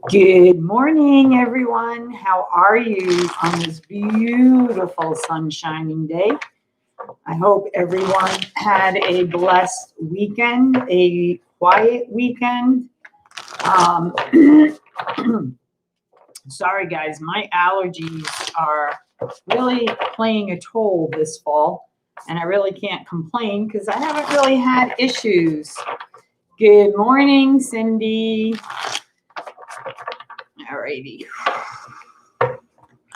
Good morning, everyone. How are you on this beautiful sun-shining day? I hope everyone had a blessed weekend, a quiet weekend. Sorry, guys, my allergies are really playing a toll this fall, and I really can't complain because I haven't really had issues. Good morning, Cindy. Alrighty.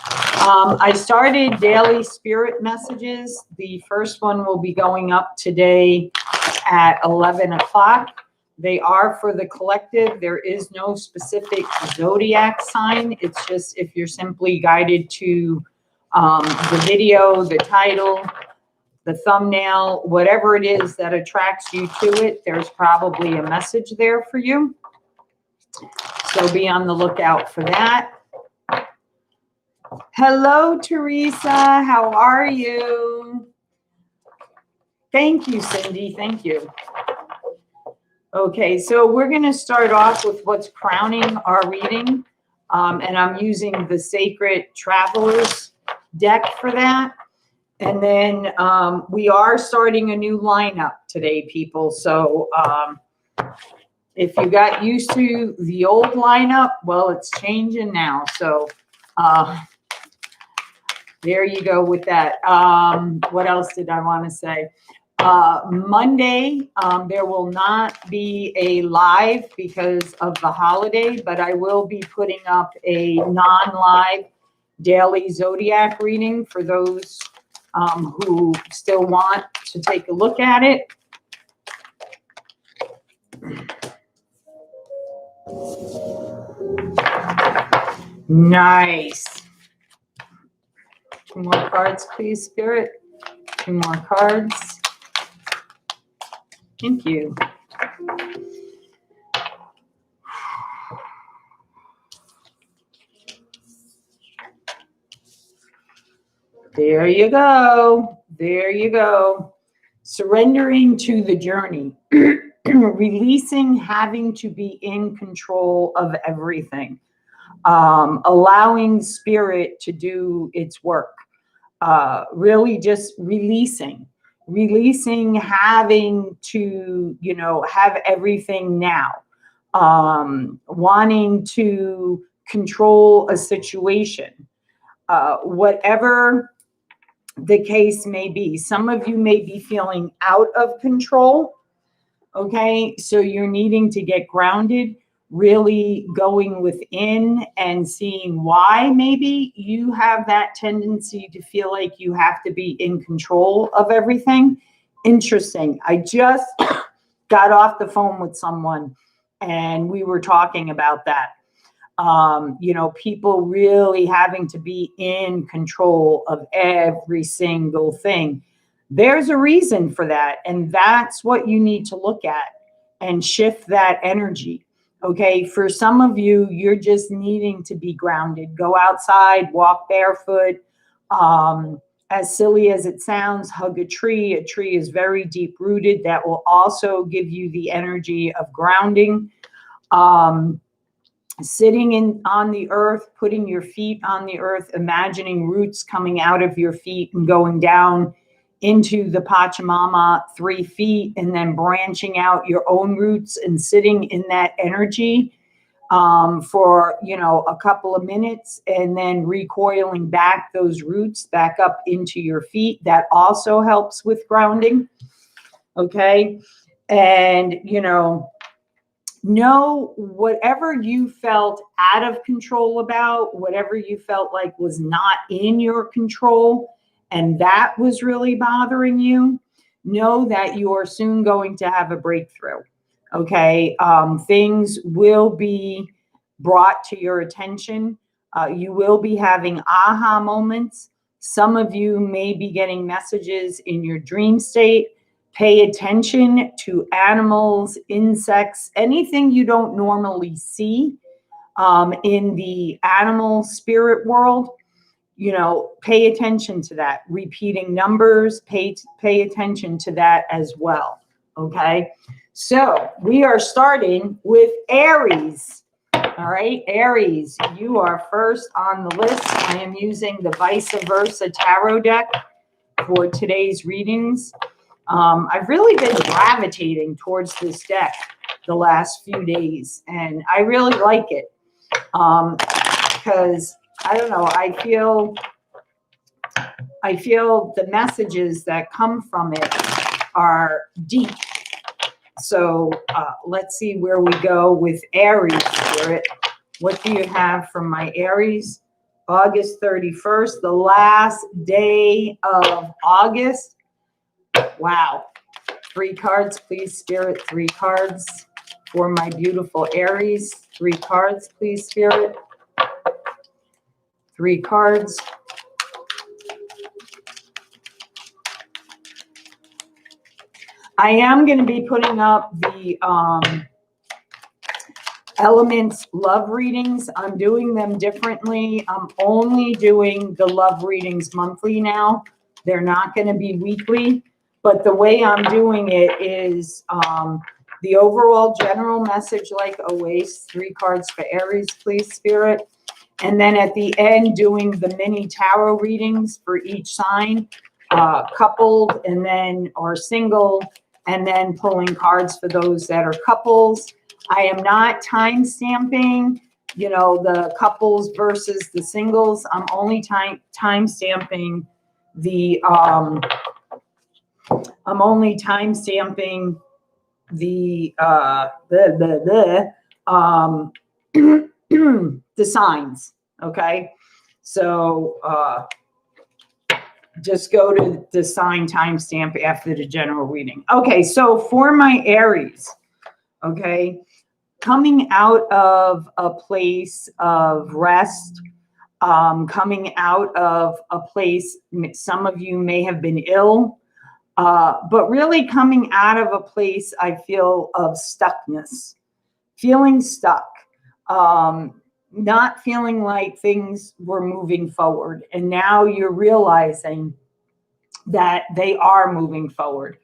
I started daily spirit messages. The first one will be going up today at 11 o'clock. They are for the collective. There is no specific zodiac sign. It's just if you're simply guided to the video, the title, the thumbnail, whatever it is that attracts you to it, there's probably a message there for you. So be on the lookout for that. Hello, Teresa. How are you? Thank you, Cindy. Thank you. Okay, so we're going to start off with what's crowning our reading. And I'm using the Sacred Travelers deck for that. And then we are starting a new lineup today, people. So if you got used to the old lineup, well, it's changing now. So there you go with that. What else did I want to say? Monday, there will not be a live because of the holiday, but I will be putting up a non-live daily zodiac reading for those who still want to take a look at it. Nice. 2 more cards, please, Spirit. 2 more cards. Thank you. There you go. There you go. Surrendering to the journey. Releasing having to be in control of everything. Allowing spirit to do its work. Really just releasing having to, have everything now. Wanting to control a situation. Whatever the case may be. Some of you may be feeling out of control. Okay, so you're needing to get grounded, really going within and seeing why maybe you have that tendency to feel like you have to be in control of everything. Interesting. I just got off the phone with someone and we were talking about that. People really having to be in control of every single thing. There's a reason for that. And that's what you need to look at and shift that energy. Okay. For some of you, you're just needing to be grounded. Go outside, walk barefoot. As silly as it sounds, hug a tree. A tree is very deep rooted. That will also give you the energy of grounding. Sitting on the earth, putting your feet on the earth, imagining roots coming out of your feet and going down into the Pachamama 3 feet and then branching out your own roots and sitting in that energy for, a couple of minutes and then recoiling back those roots back up into your feet. That also helps with grounding. Okay. And, know whatever you felt out of control about, whatever you felt like was not in your control, and that was really bothering you, know that you are soon going to have a breakthrough. Okay. Things will be brought to your attention. You will be having aha moments. Some of you may be getting messages in your dream state. Pay attention to animals, insects, anything you don't normally see in the animal spirit world. Pay attention to that. Repeating numbers, pay attention to that as well. Okay. So we are starting with Aries. All right, Aries, you are first on the list. I am using the Vice Versa Tarot deck for today's readings. I've really been gravitating towards this deck the last few days, and I really like it because, I don't know, I feel the messages that come from it are deep. So let's see where we go with Aries Spirit. What do you have from my Aries? August 31st, the last day of August. Wow. 3 cards, please, Spirit. 3 cards for my beautiful Aries. 3 cards, please, Spirit. 3 cards. I am going to be putting up the Elements love readings. I'm doing them differently. I'm only doing the love readings monthly now. They're not going to be weekly, but the way I'm doing it is the overall general message, like always. 3 cards for Aries, please, Spirit. And then at the end, doing the mini tarot readings for each sign, coupled and then, or single, and then pulling cards for those that are couples. I am not time stamping, you know, the couples versus the singles. I'm only time stamping the the signs. Okay, so just go to the sign timestamp after the general reading. Okay, so for my Aries, okay, coming out of a place of rest, coming out of a place, some of you may have been ill, but really coming out of a place, I feel, of stuckness, feeling stuck, not feeling like things were moving forward. And now you're realizing that they are moving forward.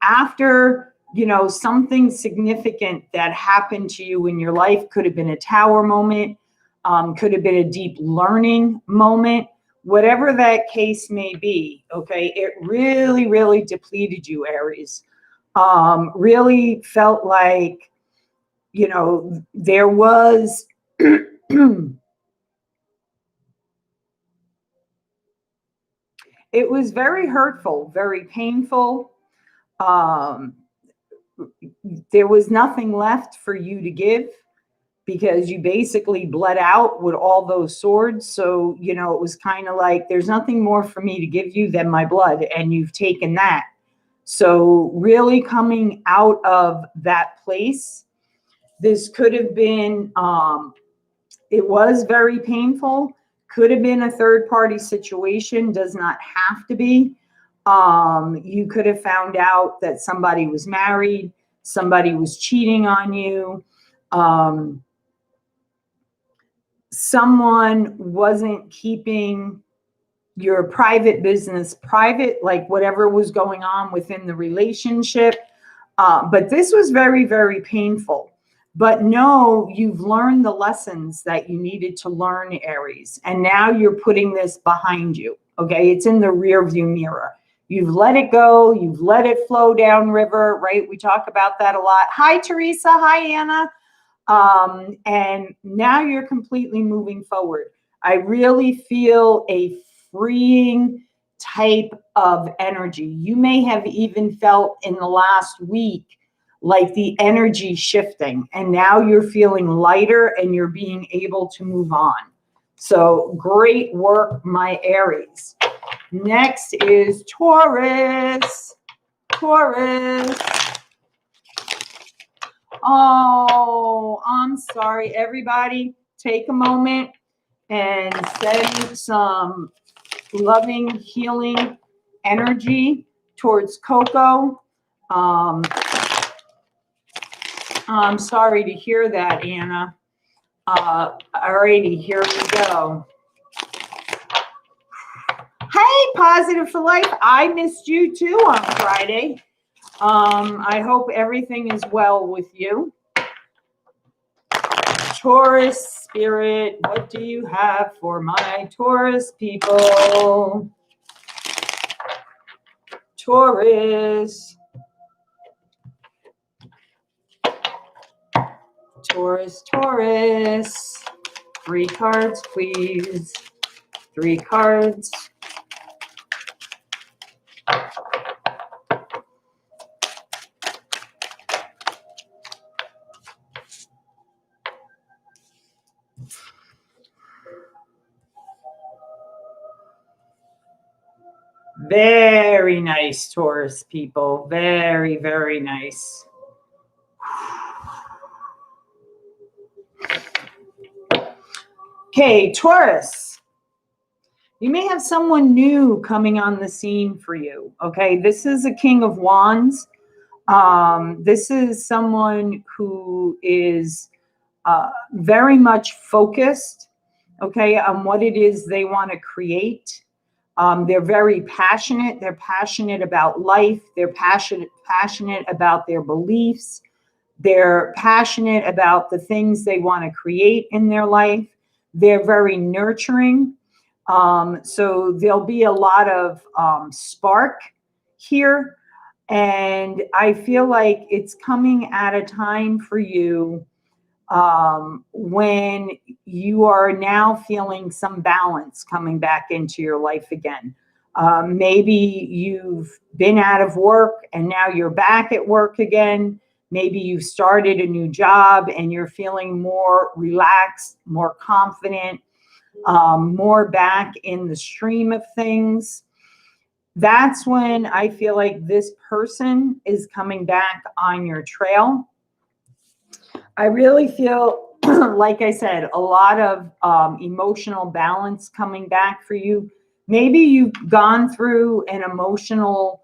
After, you know, something significant that happened to you in your life, could have been a tower moment, could have been a deep learning moment, whatever that case may be, okay, it really, really depleted you, Aries. Really felt like, you know, there was it was very hurtful, very painful. There was nothing left for you to give because you basically bled out with all those swords. So, you know, it was kind of like, there's nothing more for me to give you than my blood, and you've taken that. So really coming out of that place, this could have been, it was very painful, could have been a third-party situation, does not have to be. You could have found out that somebody was married, somebody was cheating on you, someone wasn't keeping your private business private, like whatever was going on within the relationship. But this was very, very painful. But no, you've learned the lessons that you needed to learn, Aries. And now you're putting this behind you. Okay, it's in the rear view mirror. You've let it go. You've let it flow down river, right? We talk about that a lot. Hi, Teresa. Hi, Anna. And now you're completely moving forward. I really feel a freeing type of energy. You may have even felt in the last week like the energy shifting, and now you're feeling lighter and you're being able to move on. So great work, my Aries. Next is Taurus. Taurus. Oh, I'm sorry, everybody. Take a moment and send some loving, healing energy towards Coco. I'm sorry to hear that, Anna. Alrighty, here we go. Hey, Positive for Life. I missed you too on Friday. I hope everything is well with you. Taurus spirit, what do you have for my Taurus people? Taurus. Taurus, Taurus. 3 cards, please. 3 cards. Very nice, Taurus people. Very, very nice. Okay, Taurus. You may have someone new coming on the scene for you. Okay, this is a King of Wands. This is someone who is very much focused, okay, on what it is they want to create. They're very passionate. They're passionate about life. They're passionate about their beliefs. They're passionate about the things they want to create in their life. They're very nurturing. So there'll be a lot of spark here. And I feel like it's coming at a time for you when you are now feeling some balance coming back into your life again. Maybe you've been out of work and now you're back at work again. Maybe you've started a new job and you're feeling more relaxed, more confident, more back in the stream of things. That's when I feel like this person is coming back on your trail. I really feel, like I said, a lot of emotional balance coming back for you. Maybe you've gone through an emotional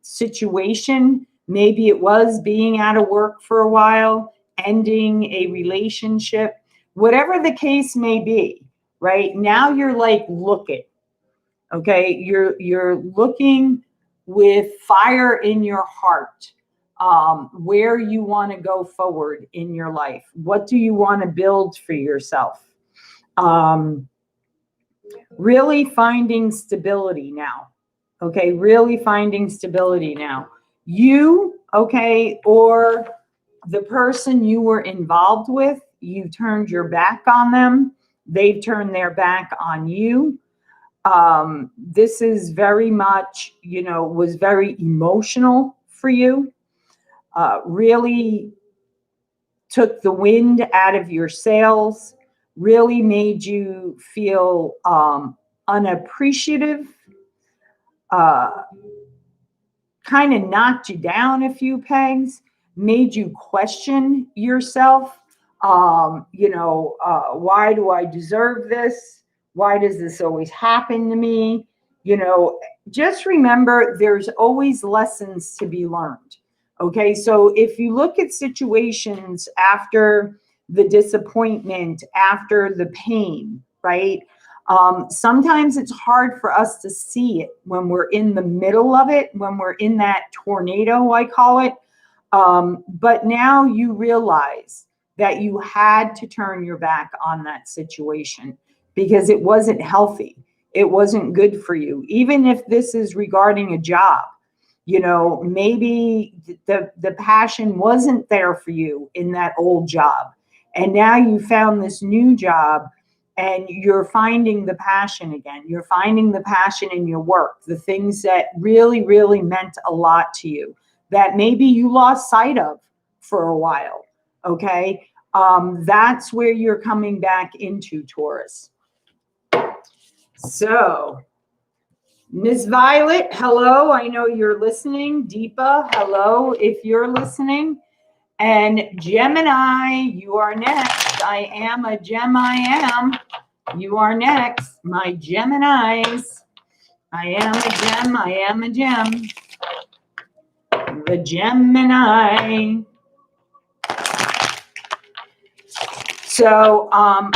situation. Maybe it was being out of work for a while, ending a relationship, whatever the case may be, right? Now you're like looking, okay? You're looking with fire in your heart. Where you want to go forward in your life. What do you want to build for yourself? Really finding stability now. Okay, really finding stability now. You, okay, or the person you were involved with, you turned your back on them. They've turned their back on you. This is very much, was very emotional for you. Really took the wind out of your sails, really made you feel unappreciative, kind of knocked you down a few pegs, made you question yourself. Why do I deserve this? Why does this always happen to me? Just remember there's always lessons to be learned. Okay, so if you look at situations after the disappointment, after the pain, right? Sometimes it's hard for us to see it when we're in the middle of it, when we're in that tornado, I call it. But now you realize that you had to turn your back on that situation because it wasn't healthy. It wasn't good for you. Even if this is regarding a job, maybe the passion wasn't there for you in that old job. And now you found this new job and you're finding the passion again. You're finding the passion in your work, the things that really, really meant a lot to you that maybe you lost sight of for a while. Okay. That's where you're coming back into, Taurus. So, Ms. Violet, hello. I know you're listening. Deepa, hello, if you're listening. And Gemini, you are next. I am a Gem. I am. You are next. My Geminis. I am a gem. I am a gem. The Gemini. So I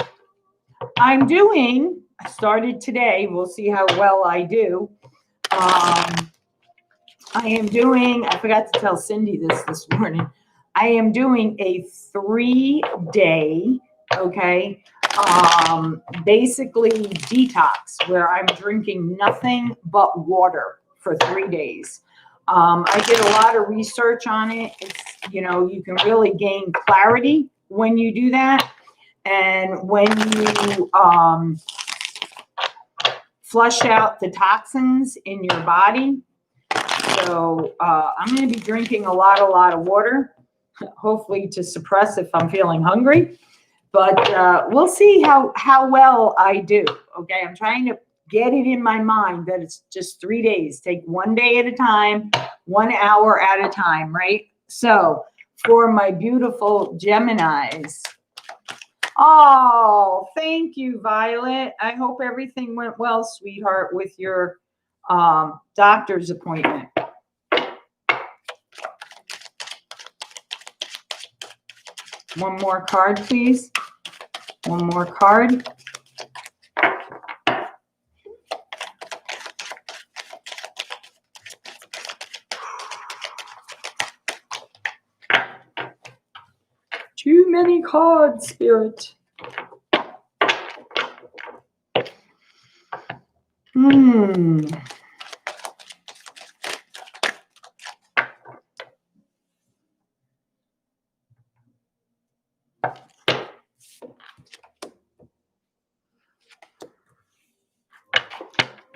started today. We'll see how well I do. I forgot to tell Cindy this morning. I am doing a 3-day, okay, basically detox where I'm drinking nothing but water for 3 days. I did a lot of research on it. It's, you know, you can really gain clarity when you do that. And when you flush out the toxins in your body. So I'm going to be drinking a lot of water, hopefully to suppress if I'm feeling hungry. But we'll see how well I do. Okay, I'm trying to get it in my mind that it's just 3 days. Take 1 day at a time, 1 hour at a time, right? So for my beautiful Geminis. Oh, thank you, Violet. I hope everything went well, sweetheart, with your doctor's appointment. One more card, please. One more card. Too many cards, Spirit.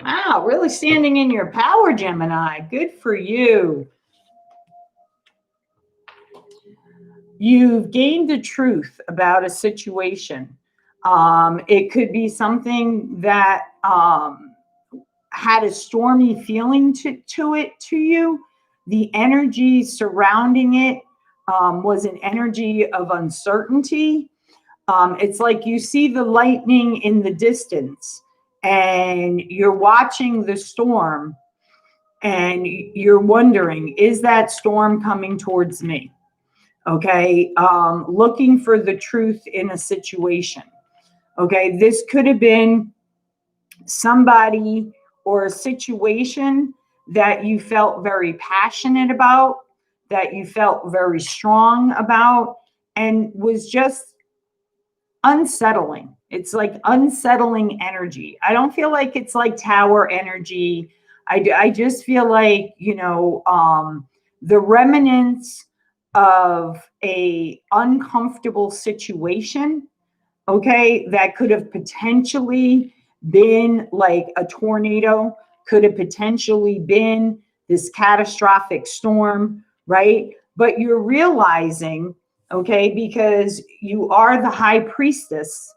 Wow, really standing in your power, Gemini. Good for you. You've gained the truth about a situation. It could be something that had a stormy feeling to you. The energy surrounding it was an energy of uncertainty. It's like you see the lightning in the distance and you're watching the storm and you're wondering, is that storm coming towards me? Okay, looking for the truth in a situation. Okay, this could have been somebody or a situation that you felt very passionate about, that you felt very strong about, and was just unsettling. It's like unsettling energy. I don't feel like it's like tower energy. I just feel like, you know, the remnants of a uncomfortable situation, okay, that could have potentially been like a tornado, could have potentially been this catastrophic storm, right? But you're realizing, okay, because you are the high priestess,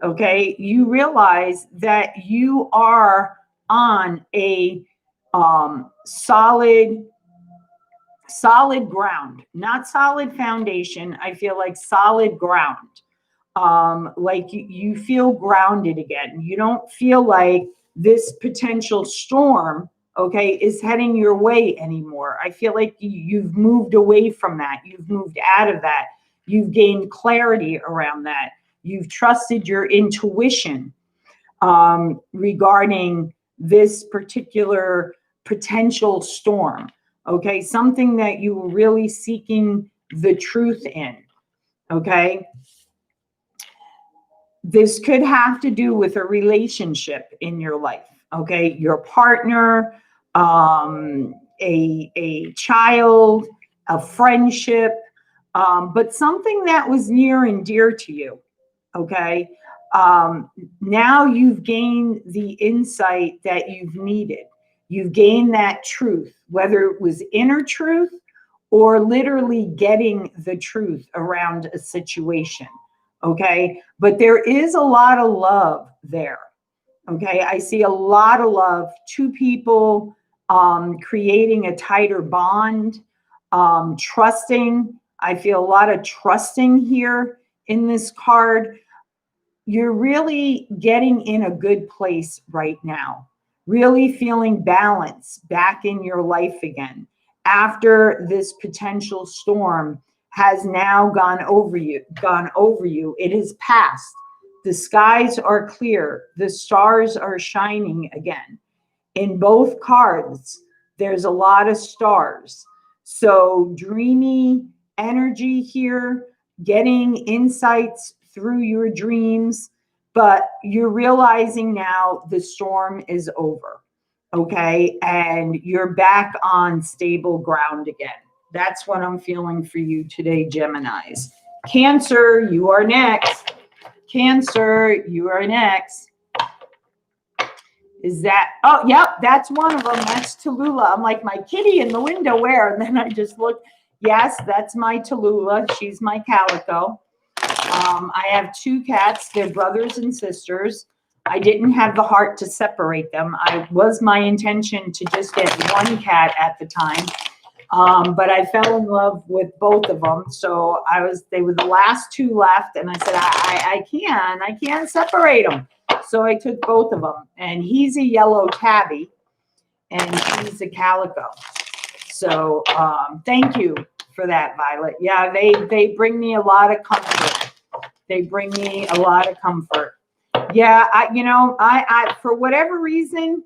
okay, you realize that you are on a solid ground, not solid foundation. I feel like solid ground. Like you feel grounded again. You don't feel like this potential storm, okay, is heading your way anymore. I feel like you've moved away from that. You've moved out of that. You've gained clarity around that. You've trusted your intuition regarding this particular potential storm. Okay, something that you were really seeking the truth in. Okay. This could have to do with a relationship in your life, okay? Your partner, a child, a friendship, but something that was near and dear to you, okay? Now you've gained the insight that you've needed. You've gained that truth, whether it was inner truth or literally getting the truth around a situation. Okay, but there is a lot of love there. Okay, I see a lot of love, two people creating a tighter bond, trusting. I feel a lot of trusting here in this card. You're really getting in a good place right now, really feeling balance back in your life again after this potential storm has now gone over you. It is past. The skies are clear. The stars are shining again. In both cards, there's a lot of stars. So dreamy, energy here, getting insights through your dreams, but you're realizing now the storm is over. Okay. And you're back on stable ground again. That's what I'm feeling for you today, Geminis. Cancer, you are next. Cancer, you are next. Is that, oh, yep, that's one of them. That's Tallulah. I'm like, my kitty in the window, where? And then I just looked. Yes, that's my Tallulah. She's my calico. I have 2 cats. They're brothers and sisters. I didn't have the heart to separate them. It was my intention to just get 1 cat at the time. But I fell in love with both of them. So they were the last 2 left. And I said, I can't separate them. So I took both of them, and he's a yellow tabby and she's a calico. So, thank you for that, Violet. Yeah. They bring me a lot of comfort. They bring me a lot of comfort. Yeah. I for whatever reason,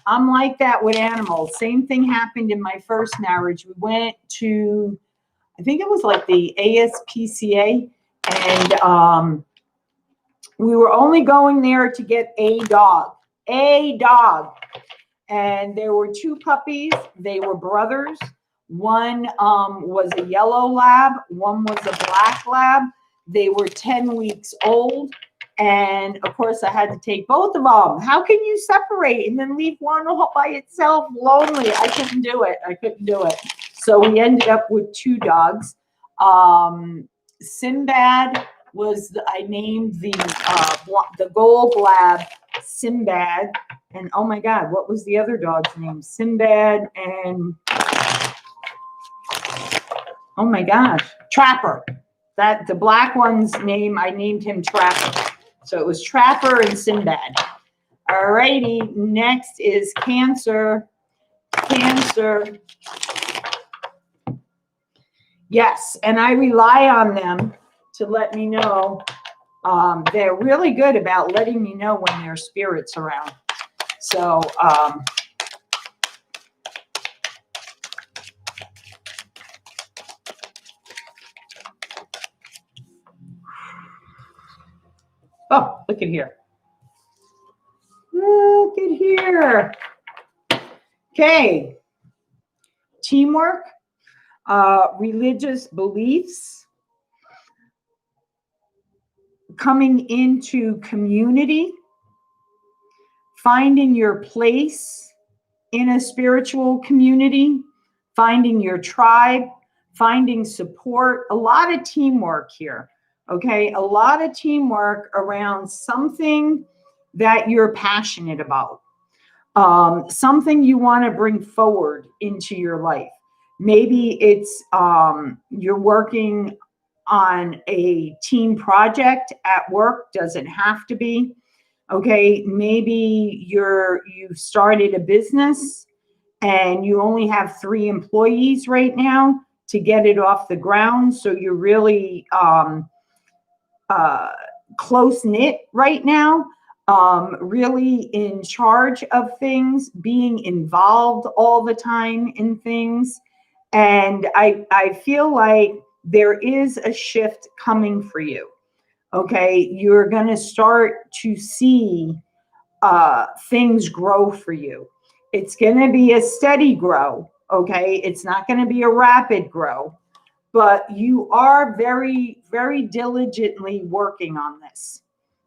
I'm like that with animals. Same thing happened in my first marriage. We went to, I think it was like the ASPCA, and we were only going there to get a dog. And there were 2 puppies. They were brothers. One was a yellow lab. One was a black lab. They were 10 weeks old. And of course, I had to take both of them. How can you separate and then leave one all by itself lonely? I couldn't do it. So we ended up with 2 dogs. Sinbad I named the gold lab Sinbad. And oh my God, what was the other dog's name? Sinbad and, oh my gosh, Trapper. The black one's name, I named him Trapper. So it was Trapper and Sinbad. All righty, next is Cancer. Cancer. Yes, and I rely on them to let me know. They're really good about letting me know when there's spirits around. So, oh, look at here. Look at here. Okay. Teamwork, religious beliefs, coming into community, finding your place in a spiritual community, finding your tribe, finding support, a lot of teamwork here. Okay, a lot of teamwork around something that you're passionate about, something you want to bring forward into your life. Maybe it's you're working on a team project at work, doesn't have to be. Okay, maybe you've started a business and you only have 3 employees right now to get it off the ground. So you're really close knit right now, really in charge of things, being involved all the time in things. And I feel like there is a shift coming for you. Okay, you're going to start to see things grow for you. It's going to be a steady grow. Okay, it's not going to be a rapid grow, but you are very, very diligently working on this.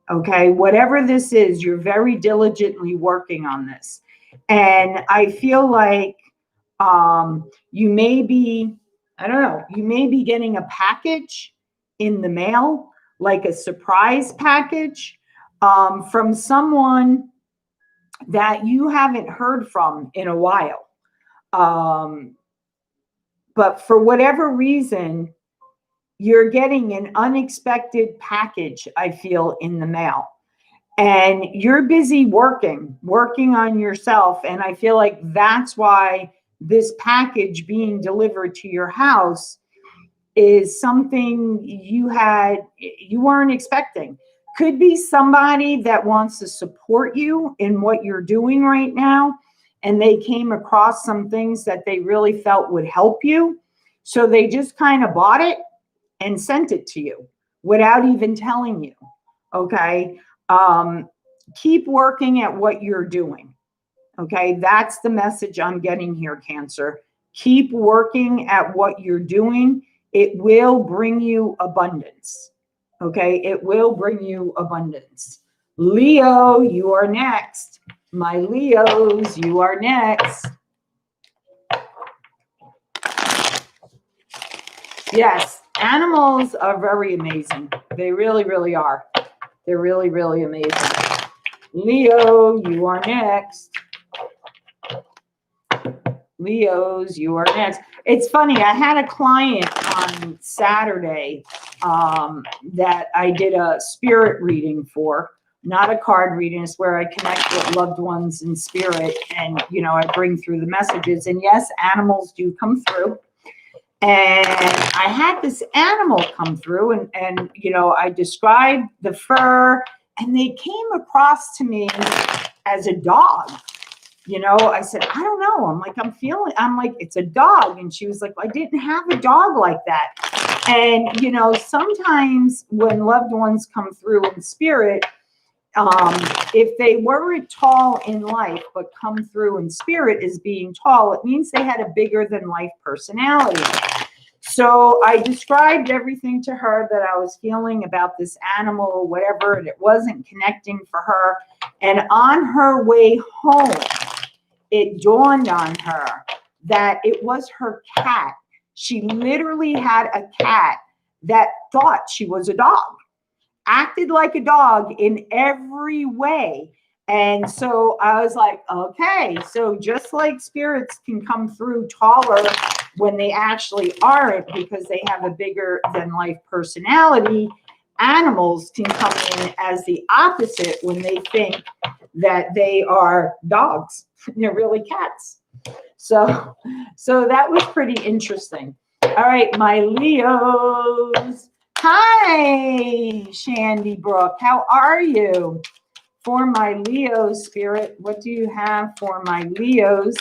Okay, whatever this is, you're very diligently working on this. And I feel like you may be, I don't know, you may be getting a package in the mail, like a surprise package from someone that you haven't heard from in a while. But for whatever reason, you're getting an unexpected package, I feel, in the mail. And you're busy working on yourself. And I feel like that's why this package being delivered to your house is something you weren't expecting. Could be somebody that wants to support you in what you're doing right now, and they came across some things that they really felt would help you. So they just kind of bought it and sent it to you without even telling you. Okay. Keep working at what you're doing. Okay. That's the message I'm getting here, Cancer. Keep working at what you're doing. It will bring you abundance. Okay. It will bring you abundance. Leo, you are next. My Leos, you are next. Yes, animals are very amazing. They really, really are. They're really, really amazing. Leo, you are next. Leos, you are next. It's funny. I had a client on Saturday that I did a spirit reading for, not a card reading. It's where I connect with loved ones in spirit, and I bring through the messages. And yes, animals do come through. And I had this animal come through, and I described the fur, and they came across to me as a dog. I said, I don't know. I'm like, it's a dog. And she was like, I didn't have a dog like that. And, sometimes when loved ones come through in spirit, if they weren't tall in life, but come through in spirit as being tall, it means they had a bigger than life personality. So I described everything to her that I was feeling about this animal or whatever, and it wasn't connecting for her. And on her way home, it dawned on her that it was her cat. She literally had a cat that thought she was a dog, acted like a dog in every way. And so I was like, okay, so just like spirits can come through taller when they actually aren't because they have a bigger than life personality, animals can come in as the opposite when they think that they are dogs. They're really cats. So that was pretty interesting. All right, my Leos. Hi, Shandy Brooke. How are you? For my Leos, Spirit, what do you have for my Leos?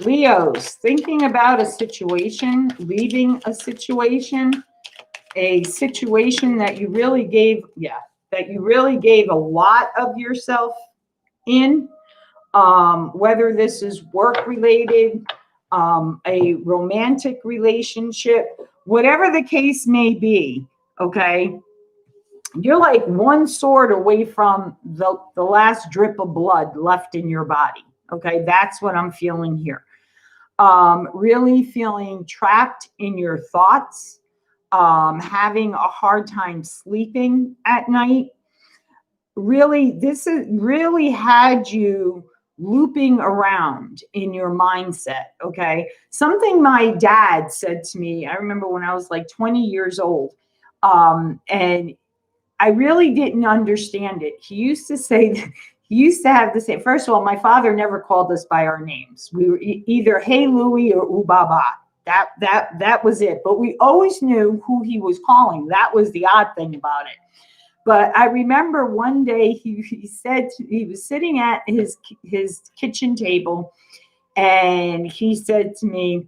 Leos, thinking about a situation, leaving a situation that you really gave, a lot of yourself in, whether this is work related, a romantic relationship, whatever the case may be, okay? You're like one sword away from the last drip of blood left in your body, okay? That's what I'm feeling here. Really feeling trapped in your thoughts, having a hard time sleeping at night. Really, this is really had you looping around in your mindset. Okay. Something my dad said to me, I remember when I was like 20 years old, and I really didn't understand it. He used to say, he used to have to say, first of all, my father never called us by our names. We were either Hey Louie or Ooh Baba. That was it. But we always knew who he was calling. That was the odd thing about it. But I remember one day he said, he was sitting at his kitchen table, and he said to me,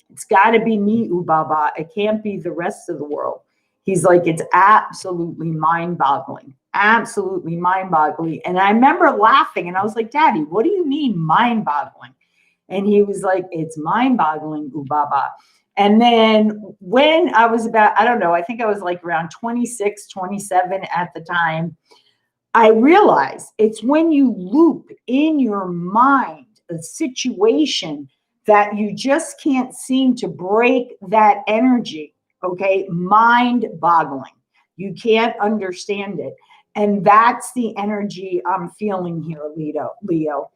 it's got to be me, Ooh Baba. It can't be the rest of the world. He's like, it's absolutely mind-boggling. Absolutely mind-boggling. And I remember laughing, and I was like, Daddy, what do you mean mind-boggling? And he was like, it's mind-boggling, Ooh Baba. And then when I was about, I don't know, I think I was like around 26, 27 at the time, I realized it's when you loop in your mind a situation that you just can't seem to break that energy. Okay. Mind-boggling. You can't understand it. And that's the energy I'm feeling here, Leo.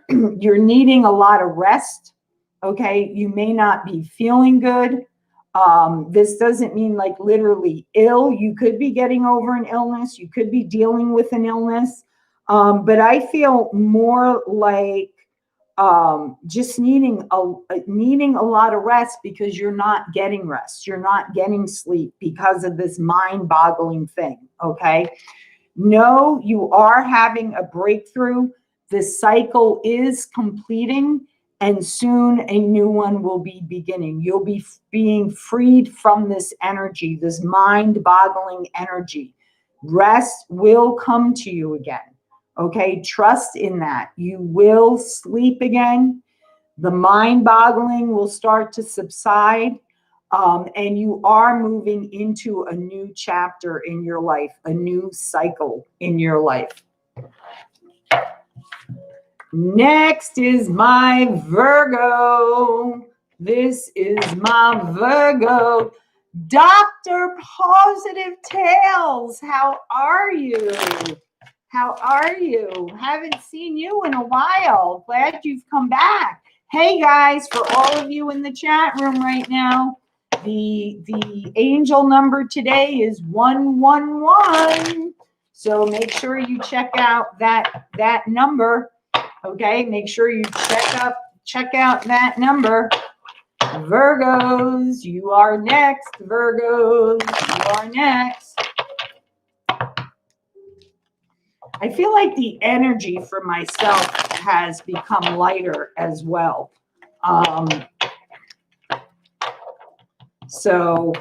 You're needing a lot of rest. Okay. You may not be feeling good. This doesn't mean like literally ill. You could be getting over an illness. You could be dealing with an illness. But I feel more like just needing a lot of rest, because you're not getting rest. You're not getting sleep because of this mind-boggling thing. Okay. No, you are having a breakthrough. The cycle is completing, and soon a new one will be beginning. You'll be being freed from this energy, this mind-boggling energy. Rest will come to you again. Okay, trust in that. You will sleep again. The mind-boggling will start to subside. And you are moving into a new chapter in your life, a new cycle in your life. Next is my Virgo. This is my Virgo. Dr. Positive Tales, how are you? How are you? Haven't seen you in a while. Glad you've come back. Hey guys, for all of you in the chat room right now, the angel number today is 111. So make sure you check out that number. Okay, make sure you check out that number. Virgos, you are next. Virgos, you are next. I feel like the energy for myself has become lighter as well. So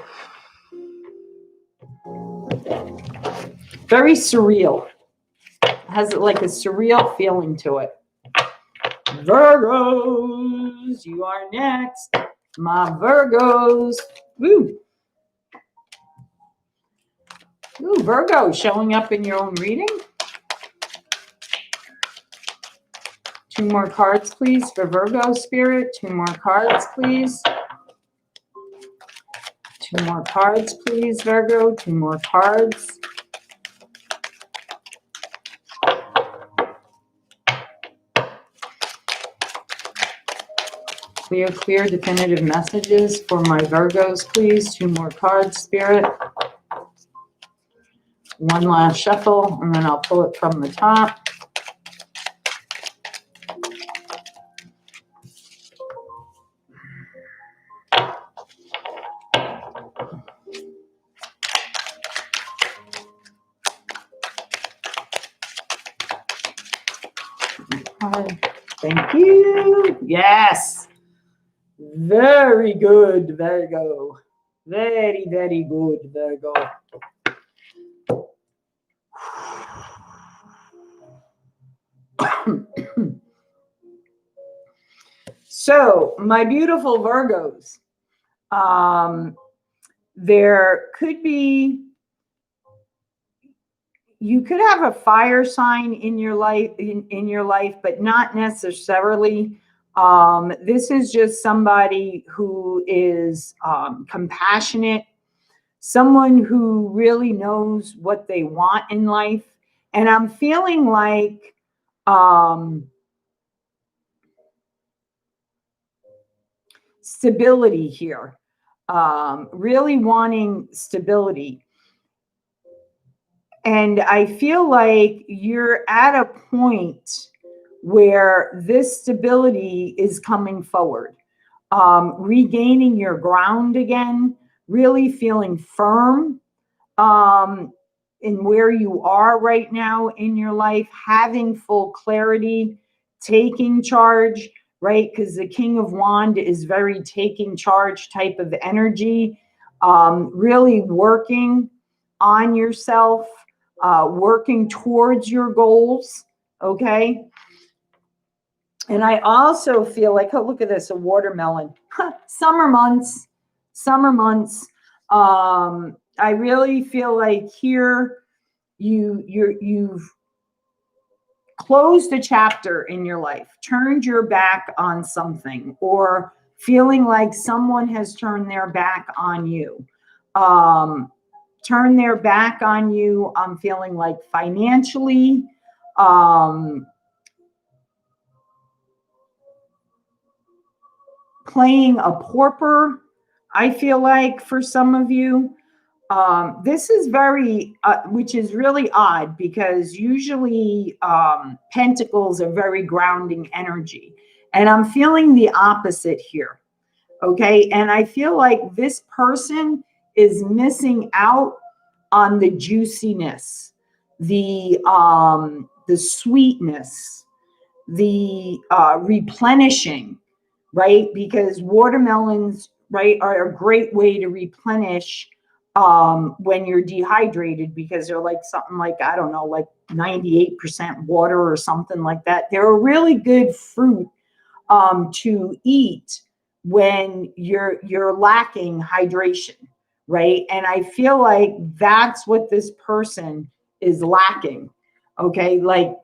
very surreal. Has like a surreal feeling to it. Virgos, you are next. My Virgos. Woo. Ooh, Virgo showing up in your own reading. 2 more cards, please, for Virgo spirit. 2 more cards, please. 2 more cards, please, Virgo. 2 more cards. Clear, definitive messages for my Virgos, please. 2 more cards, Spirit. 1 last shuffle, and then I'll pull it from the top. Thank you. Yes. Very good, Virgo. Very, very good, Virgo. So, my beautiful Virgos, there could be, you could have a fire sign in your life, in your life, but not necessarily. This is just somebody who is compassionate, someone who really knows what they want in life. And I'm feeling like stability here, really wanting stability. And I feel like you're at a point where this stability is coming forward, regaining your ground again, really feeling firm in where you are right now in your life, having full clarity, taking charge, right? Because the King of Wands is very taking charge type of energy, really working on yourself, working towards your goals, okay? And I also feel like, oh, look at this, a watermelon. Summer months. I really feel like here you've closed a chapter in your life, turned your back on something, or feeling like someone has turned their back on you. Turn their back on you. I'm feeling like financially, playing a pauper, I feel like, for some of you. This is very, which is really odd because usually pentacles are very grounding energy. And I'm feeling the opposite here. Okay. And I feel like this person is missing out on the juiciness, the sweetness, the replenishing, right? Because watermelons, right, are a great way to replenish when you're dehydrated, because they're like something like, I don't know, like 98% water or something like that. They're a really good fruit to eat when you're lacking hydration, right? And I feel like that's what this person is lacking. Okay, like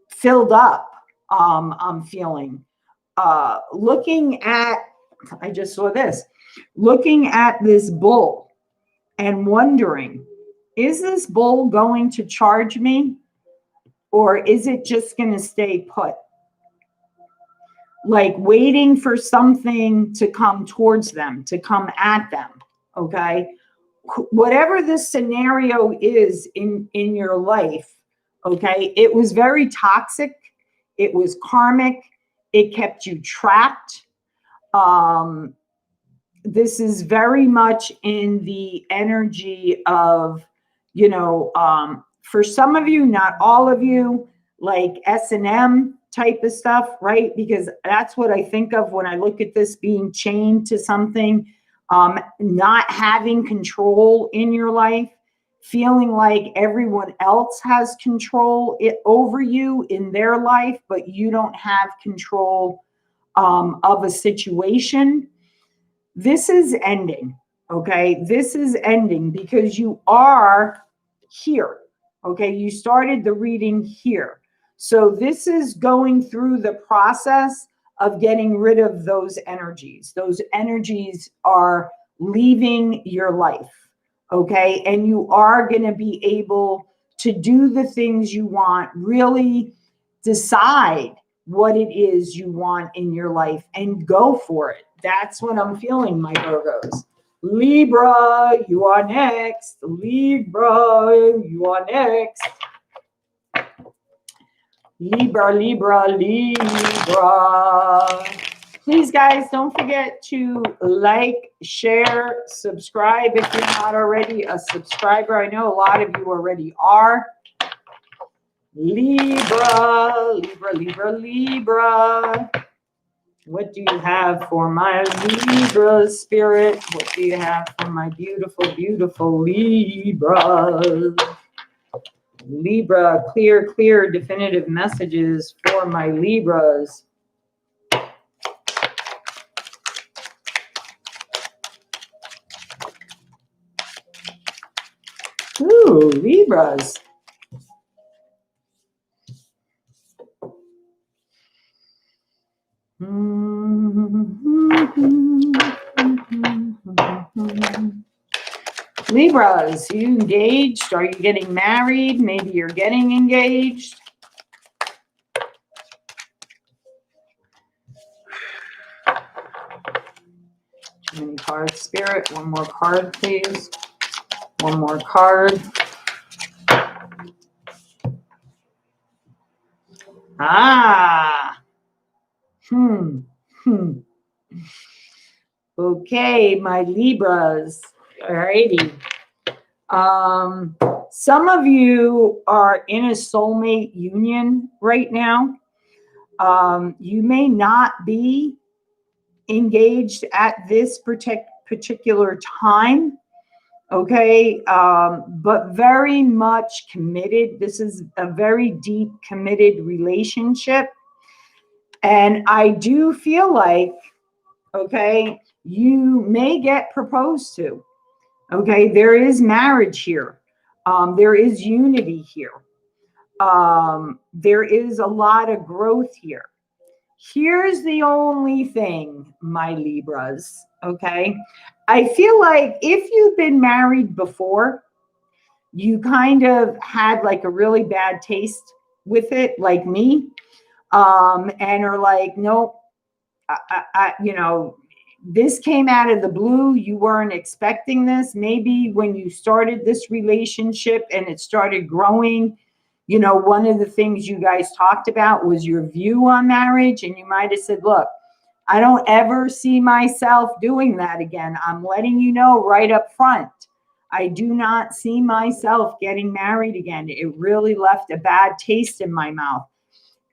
filled up. I'm feeling. Looking at, I just saw this, looking at this bull and wondering, is this bull going to charge me, or is it just going to stay put? Like waiting for something to come towards them, to come at them. Okay. Whatever this scenario is in your life, okay, it was very toxic. It was karmic. It kept you trapped. This is very much in the energy of, for some of you, not all of you, like S&M type of stuff, right? Because that's what I think of when I look at this, being chained to something, not having control in your life, feeling like everyone else has control over you in their life, but you don't have control of a situation. This is ending, okay? This is ending because you are here, okay? You started the reading here. So this is going through the process of getting rid of those energies. Those energies are leaving your life, okay? And you are going to be able to do the things you want, really decide what it is you want in your life and go for it. That's what I'm feeling, my Virgos. Libra, you are next. Libra, you are next. Libra, Libra, Libra. Please, guys, don't forget to like, share, subscribe if you're not already a subscriber. I know a lot of you already are. Libra, Libra, Libra, Libra. What do you have for my Libra spirit? What do you have for my beautiful, beautiful Libra? Libra, clear, clear, definitive messages for my Libras. Ooh, Libras. Libras, are you engaged? Are you getting married? Maybe you're getting engaged. Too many cards, Spirit. One more card, please. One more card. Ah. Okay, my Libras. Alrighty. Some of you are in a soulmate union right now. You may not be engaged at this particular time. Okay, but very much committed. This is a very deep, committed relationship. And I do feel like, okay, you may get proposed to. Okay, there is marriage here. There is unity here. There is a lot of growth here. Here's the only thing, my Libras, okay? I feel like if you've been married before, you kind of had like a really bad taste with it, like me, and are like, nope, This came out of the blue. You weren't expecting this. Maybe when you started this relationship and it started growing, you know, one of the things you guys talked about was your view on marriage. And you might have said, look, I don't ever see myself doing that again. I'm letting you know right up front. I do not see myself getting married again. It really left a bad taste in my mouth.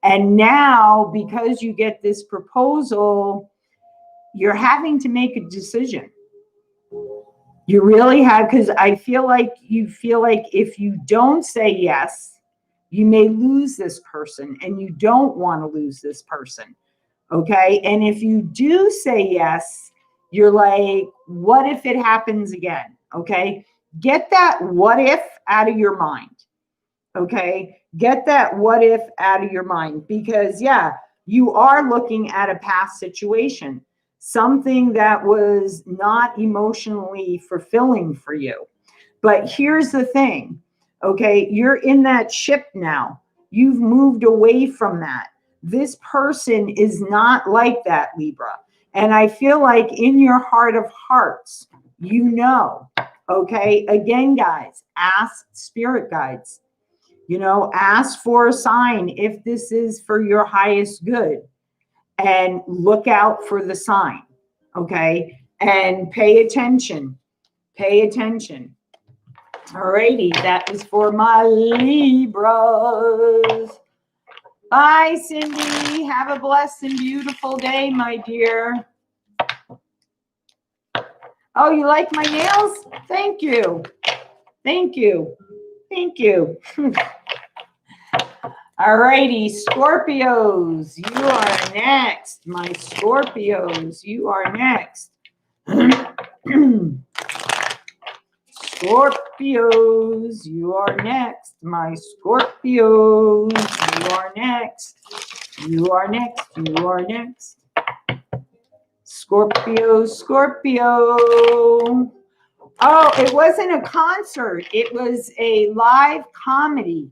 And now, because you get this proposal, you're having to make a decision. You really have, because I feel like you feel like if you don't say yes, you may lose this person, and you don't want to lose this person. Okay. And if you do say yes, you're like, what if it happens again? Okay. Get that what if out of your mind. Okay. Get that what if out of your mind, because yeah, you are looking at a past situation, something that was not emotionally fulfilling for you. But here's the thing. Okay. You're in that ship now. You've moved away from that. This person is not like that, Libra. And I feel like in your heart of hearts, you know, okay, again, guys, ask spirit guides, you know, ask for a sign if this is for your highest good, and look out for the sign, okay, and pay attention, pay attention. Alrighty, that was for my Libras. Bye, Cindy. Have a blessed and beautiful day, my dear. Oh, you like my nails? Thank you. Thank you. Thank you. All righty, Scorpios, you are next. My Scorpios, you are next. Scorpios, you are next. My Scorpios, you are next. You are next. You are next. Scorpio, Scorpio. Oh, it wasn't a concert. It was a live comedy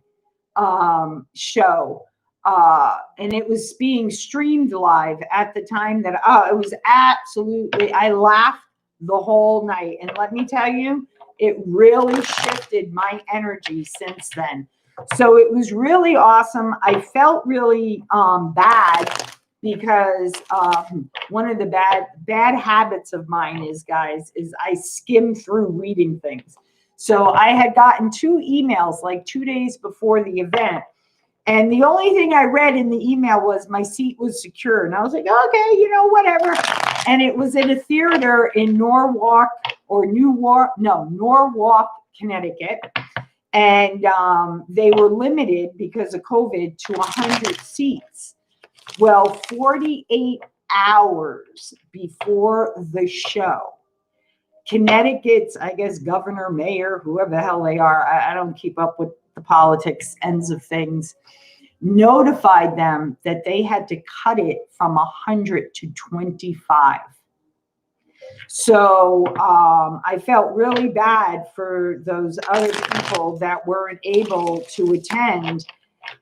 show. And it was being streamed live at the time that, it was absolutely, I laughed the whole night. And let me tell you, it really shifted my energy since then. So it was really awesome. I felt really bad because one of the bad habits of mine is, guys, is I skim through reading things. So I had gotten 2 emails like 2 days before the event. And the only thing I read in the email was my seat was secure. And I was like, okay, you know, whatever. And it was at a theater in Norwalk, Connecticut. And they were limited because of COVID to 100 seats. Well, 48 hours before the show, Connecticut's, I guess, governor, mayor, whoever the hell they are, I don't keep up with the politics ends of things, notified them that they had to cut it from 100 to 25. So I felt really bad for those other people that weren't able to attend.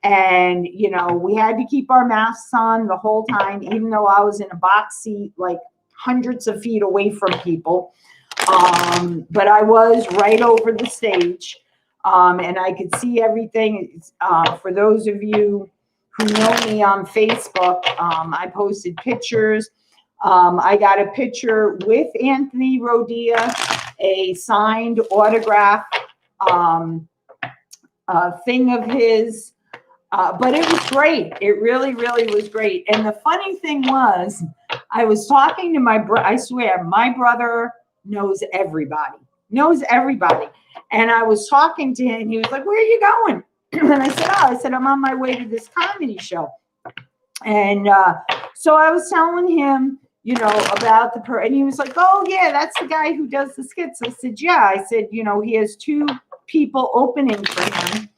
And, you know, we had to keep our masks on the whole time, even though I was in a box seat, like hundreds of feet away from people. But I was right over the stage, and I could see everything. For those of you who know me on Facebook, I posted pictures. I got a picture with Anthony Rodia, a signed autograph thing of his. But it was great. It really, really was great. And the funny thing was, I was talking to my brother. I swear, my brother knows everybody. And I was talking to him. He was like, "Where are you going?" And I said, "I'm on my way to this comedy show." And so I was telling him, you know, about and he was like, "Oh yeah, that's the guy who does the skits." I said, "Yeah." I said, "You know, he has 2 people opening for him."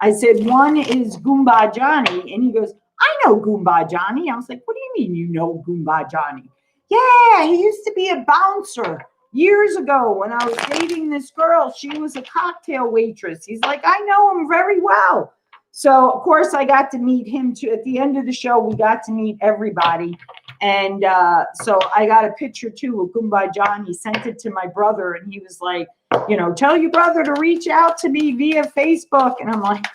I said, "One is Goomba Johnny." And he goes, "I know Goomba Johnny." I was like, "What do you mean you know Goomba Johnny?" "Yeah, he used to be a bouncer years ago when I was dating this girl. She was a cocktail waitress." He's like, "I know him very well." So, of course, I got to meet him too. At the end of the show, we got to meet everybody. And so I got a picture too of Goomba John. He sent it to my brother, and he was like, you know, tell your brother to reach out to me via Facebook. And I'm like,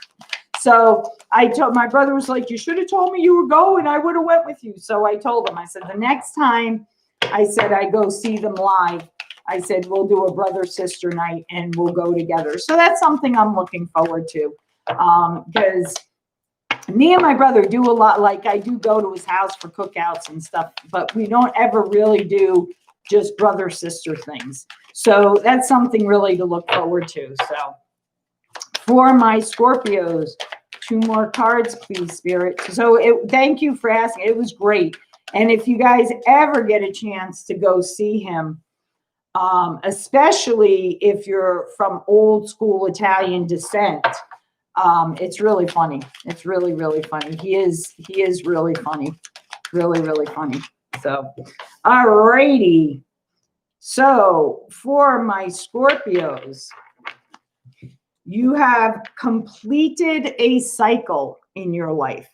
so I told my brother was like, you should have told me you were going. I would have went with you. So I told him, I said, the next time I said I go see them live, I said, we'll do a brother-sister night and we'll go together. So that's something I'm looking forward to. Because me and my brother do a lot. Like I do go to his house for cookouts and stuff, but we don't ever really do just brother-sister things. So that's something really to look forward to. So for my Scorpios, 2 more cards, please, Spirit. So thank you for asking. It was great. And if you guys ever get a chance to go see him, especially if you're from old school Italian descent, it's really funny. It's really, really funny. He is really funny. Really, really funny. So, all righty. So for my Scorpios, you have completed a cycle in your life.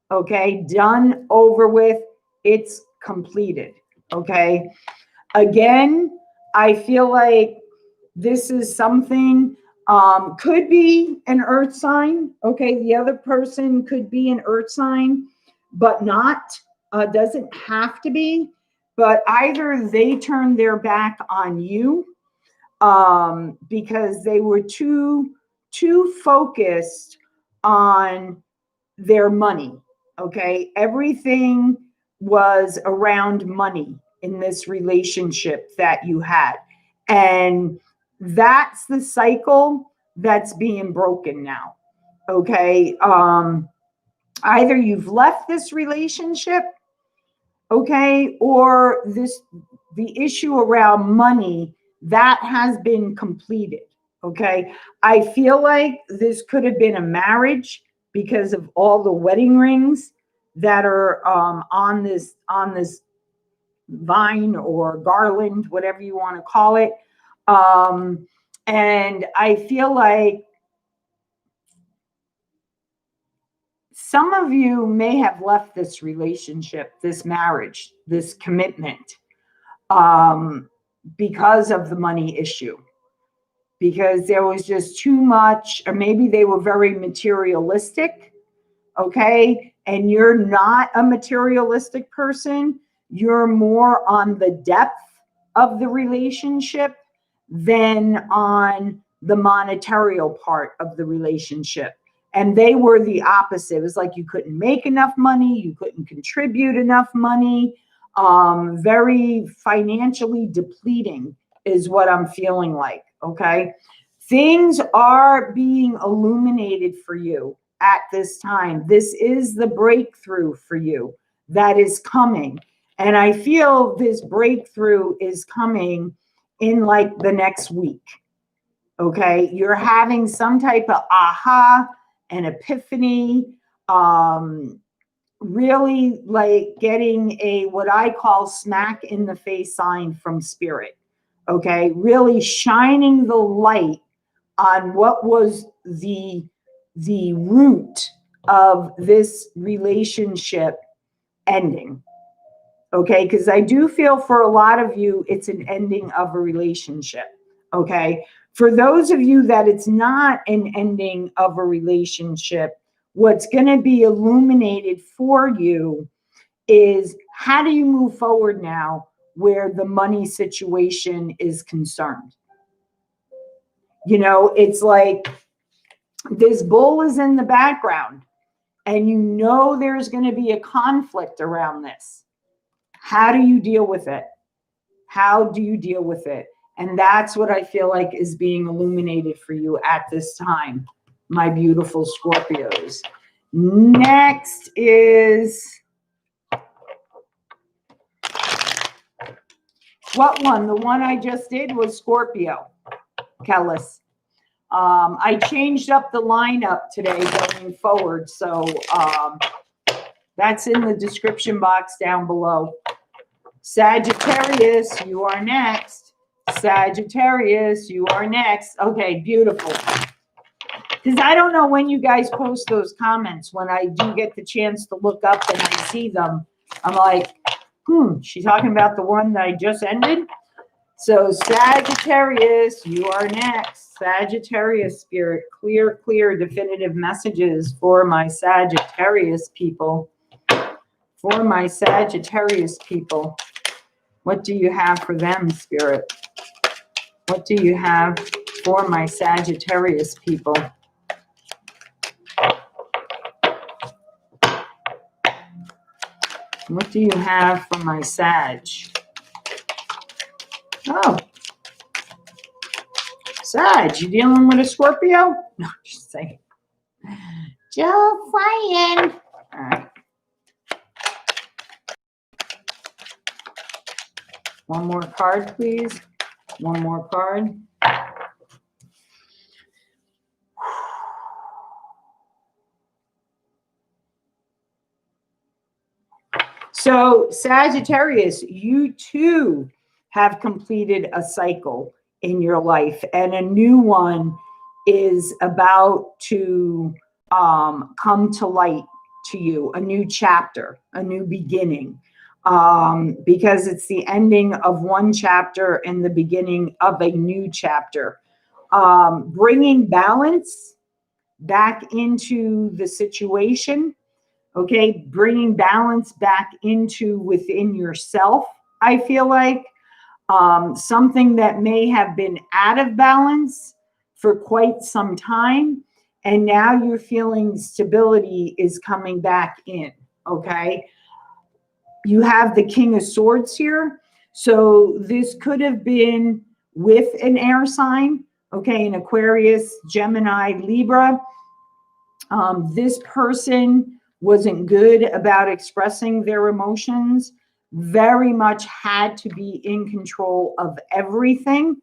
Okay. Done, over with. It's completed. Okay. Again, I feel like this is something, could be an earth sign. Okay. The other person could be an earth sign, but not, doesn't have to be, but either they turned their back on you, because they were too focused on their money. Okay. Everything was around money in this relationship that you had. And that's the cycle that's being broken now. Okay. Either you've left this relationship, okay, or the issue around money that has been completed. Okay. I feel like this could have been a marriage because of all the wedding rings that are on this vine or garland, whatever you want to call it. And I feel like some of you may have left this relationship, this marriage, this commitment, because of the money issue, because there was just too much, or maybe they were very materialistic. Okay. And you're not a materialistic person. You're more on the depth of the relationship than on the monetary part of the relationship. And they were the opposite. It was like you couldn't make enough money. You couldn't contribute enough money. Very financially depleting is what I'm feeling like. Okay. Things are being illuminated for you at this time. This is the breakthrough for you that is coming. And I feel this breakthrough is coming in like the next week. Okay. You're having some type of aha, an epiphany, really like getting a, what I call smack in the face sign from spirit. Okay. Really shining the light on what was the root of this relationship ending. Okay. Because I do feel for a lot of you, it's an ending of a relationship. Okay. For those of you that it's not an ending of a relationship, what's going to be illuminated for you is how do you move forward now where the money situation is concerned? You know, it's like this bull is in the background and you know there's going to be a conflict around this. How do you deal with it? How do you deal with it? And that's what I feel like is being illuminated for you at this time, my beautiful Scorpios. Next is, what one? The one I just did was Scorpio, Kellis. I changed up the lineup today going forward. So that's in the description box down below. Sagittarius, you are next. Sagittarius, you are next. Okay, beautiful. Because I don't know when you guys post those comments. When I do get the chance to look up and I see them, I'm like, She's talking about the one that I just ended. So Sagittarius, you are next. Sagittarius spirit, clear, definitive messages for my Sagittarius people. For my Sagittarius people. What do you have for them, spirit? What do you have for my Sagittarius people? What do you have for my Sag? Oh, Sag, you dealing with a Scorpio? No, just saying. Just saying. All right. One more card, please. One more card. So, Sagittarius, you too have completed a cycle in your life, and a new one is about to come to light to you, a new chapter, a new beginning, because it's the ending of one chapter and the beginning of a new chapter. Bringing balance back into the situation. Okay, bringing balance back into within yourself, I feel like. Something that may have been out of balance for quite some time, and now you're feeling stability is coming back in, okay? You have the King of Swords here, so this could have been with an air sign, okay, an Aquarius, Gemini, Libra. This person wasn't good about expressing their emotions, very much had to be in control of everything.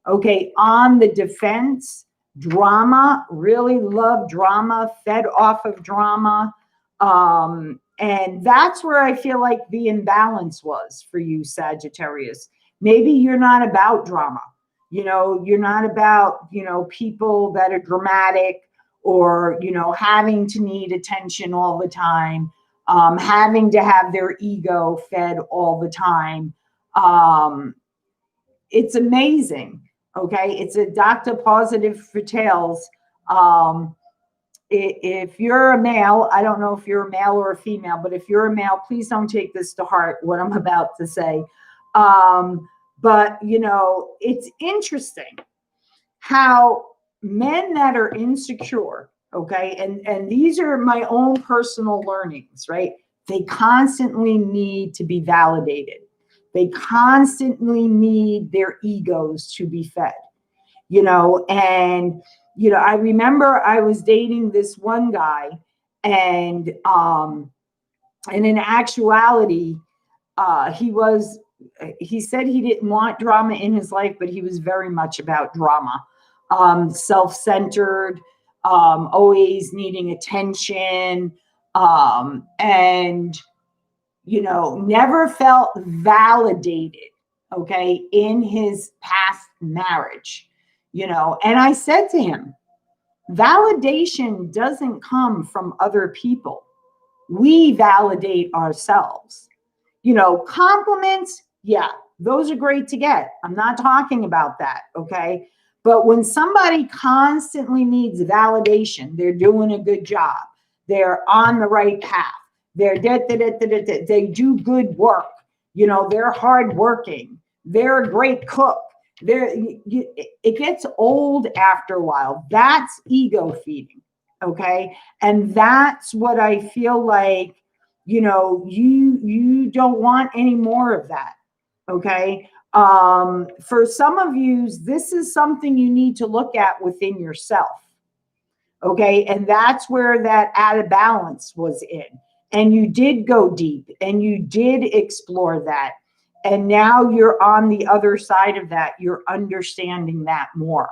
Okay, on the defense, drama, really love drama, fed off of drama. And that's where I feel like the imbalance was for you, Sagittarius. Maybe you're not about drama. You know, you're not about, you know, people that are dramatic, or, you know, having to need attention all the time, having to have their ego fed all the time. It's amazing. Okay. It's a doctor positive for tails. If you're a male, I don't know if you're a male or a female, but if you're a male, please don't take this to heart, what I'm about to say. But, you know, it's interesting how men that are insecure, okay, and these are my own personal learnings, right? They constantly need to be validated. They constantly need their egos to be fed, you know. And, you know, I remember I was dating this one guy, and in actuality, he said he didn't want drama in his life, but he was very much about drama. Self-centered, always needing attention, and, you know, never felt validated, okay, in his past marriage, you know. And I said to him, validation doesn't come from other people. We validate ourselves. You know, compliments, yeah, those are great to get. I'm not talking about that, okay? But when somebody constantly needs validation, they're doing a good job, they're on the right path, they do good work, you know, they're hardworking, they're a great cook. It gets old after a while. That's ego feeding, okay? And that's what I feel like, you know, you don't want any more of that, okay? For some of you, this is something you need to look at within yourself, okay? And that's where that out of balance was in. And you did go deep and you did explore that. And now you're on the other side of that. You're understanding that more,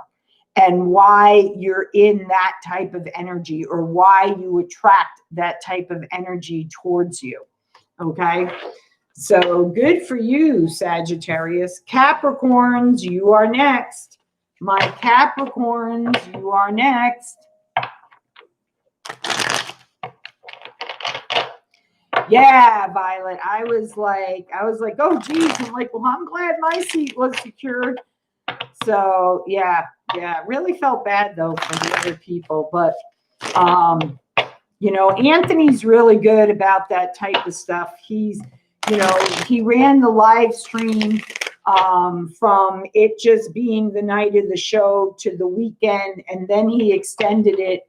and why you're in that type of energy, or why you attract that type of energy towards you. Okay. So good for you, Sagittarius. Capricorns, you are next. My Capricorns, you are next. Yeah, Violet. I was like, oh geez. I'm like, well, I'm glad my seat was secured. So yeah, really felt bad though for the other people. But you know, Anthony's really good about that type of stuff. He's, you know, he ran the live stream from it just being the night of the show to the weekend, and then he extended it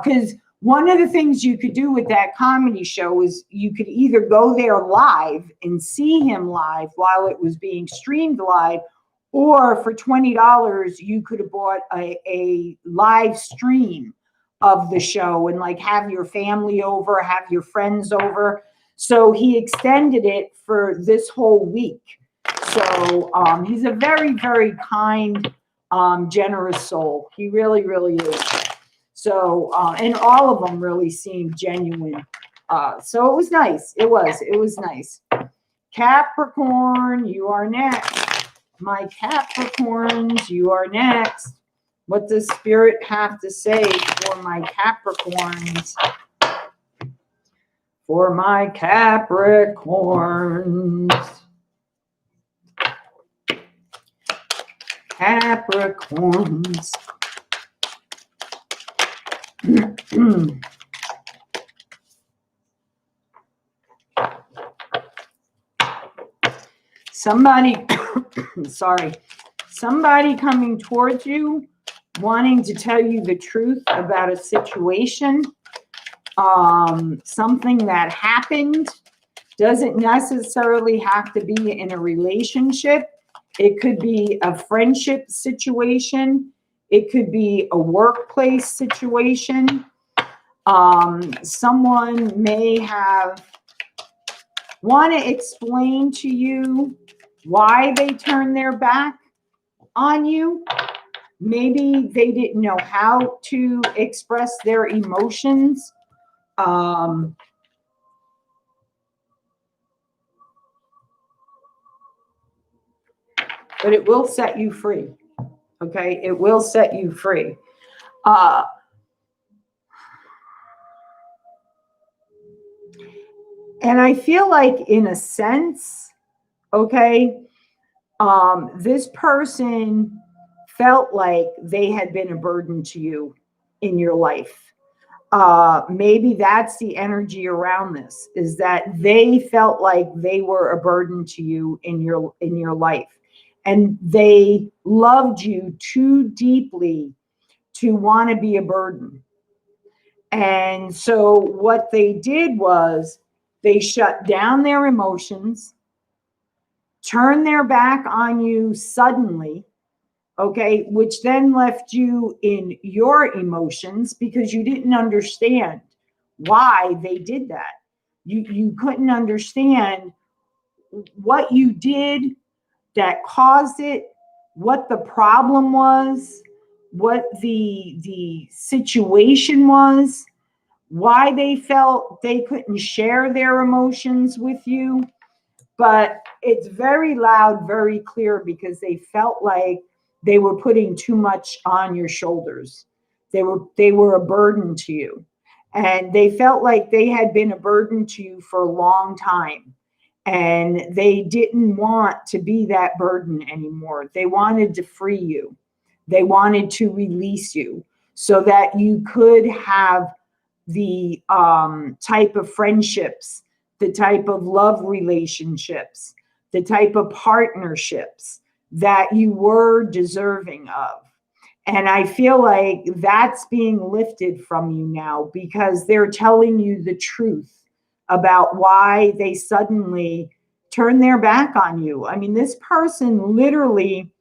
because one of the things you could do with that comedy show is you could either go there live and see him live while it was being streamed live, or for $20 you could have bought a live stream of the show and like have your family over, have your friends over. So he extended it for this whole week. So he's a very, very kind, generous soul. He really, really is. So, and all of them really seemed genuine. So it was nice. It was nice. Capricorn, you are next. My Capricorns, you are next. What does Spirit have to say for my Capricorns? For my Capricorns. Capricorns. Somebody, sorry, somebody coming towards you, wanting to tell you the truth about a situation, something that happened. Doesn't necessarily have to be in a relationship. It could be a friendship situation. It could be a workplace situation. Someone may want to explain to you why they turned their back on you. Maybe they didn't know how to express their emotions. But it will set you free. Okay, it will set you free. And I feel like, in a sense, okay, this person felt like they had been a burden to you in your life. Maybe that's the energy around this, is that they felt like they were a burden to you in your life, and they loved you too deeply to want to be a burden. And so what they did was they shut down their emotions, turned their back on you suddenly, okay, which then left you in your emotions because you didn't understand why they did that. You couldn't understand what you did that caused it, what the problem was, what the situation was, why they felt they couldn't share their emotions with you. But it's very loud, very clear, because they felt like they were putting too much on your shoulders. They were a burden to you. And they felt like they had been a burden to you for a long time. And they didn't want to be that burden anymore. They wanted to free you. They wanted to release you so that you could have the type of friendships, the type of love relationships, the type of partnerships that you were deserving of. And I feel like that's being lifted from you now, because they're telling you the truth about why they suddenly turned their back on you. I mean, this person literally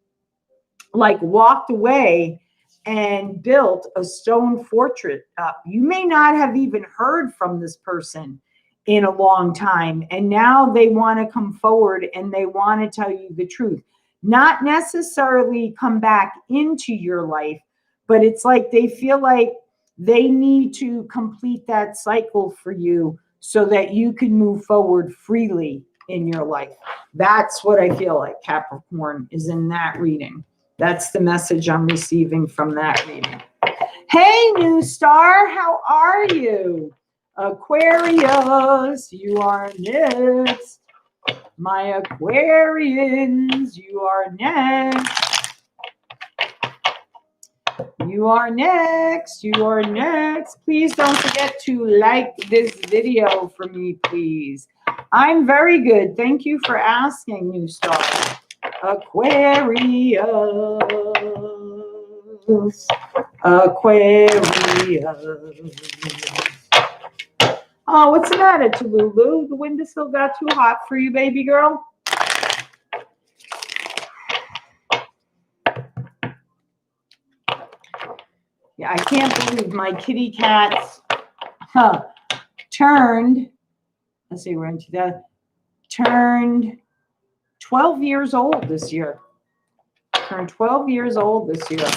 like walked away and built a stone fortress up. You may not have even heard from this person in a long time, and now they want to come forward and they want to tell you the truth. Not necessarily come back into your life, but it's like they feel like they need to complete that cycle for you so that you can move forward freely in your life. That's what I feel like Capricorn is in that reading. That's the message I'm receiving from that reading. Hey, new star, how are you? Aquarius, you are next. My Aquarians, you are next. You are next. You are next. Please don't forget to like this video for me, please. I'm very good. Thank you for asking, new star. Aquarius. Aquarius. Oh, what's the matter, Tululu? The wind still got too hot for you, baby girl? Yeah, I can't believe my kitty cats turned, let's see, we're into that, turned 12 years old this year. Turned 12 years old this year.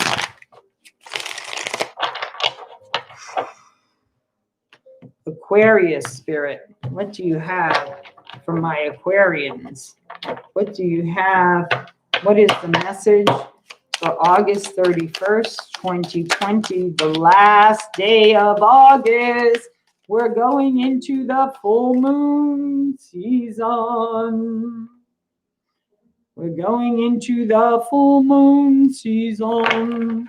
Aquarius spirit, what do you have for my Aquarians? What do you have? What is the message for August 31st, 2020, the last day of August? We're going into the full moon season. We're going into the full moon season.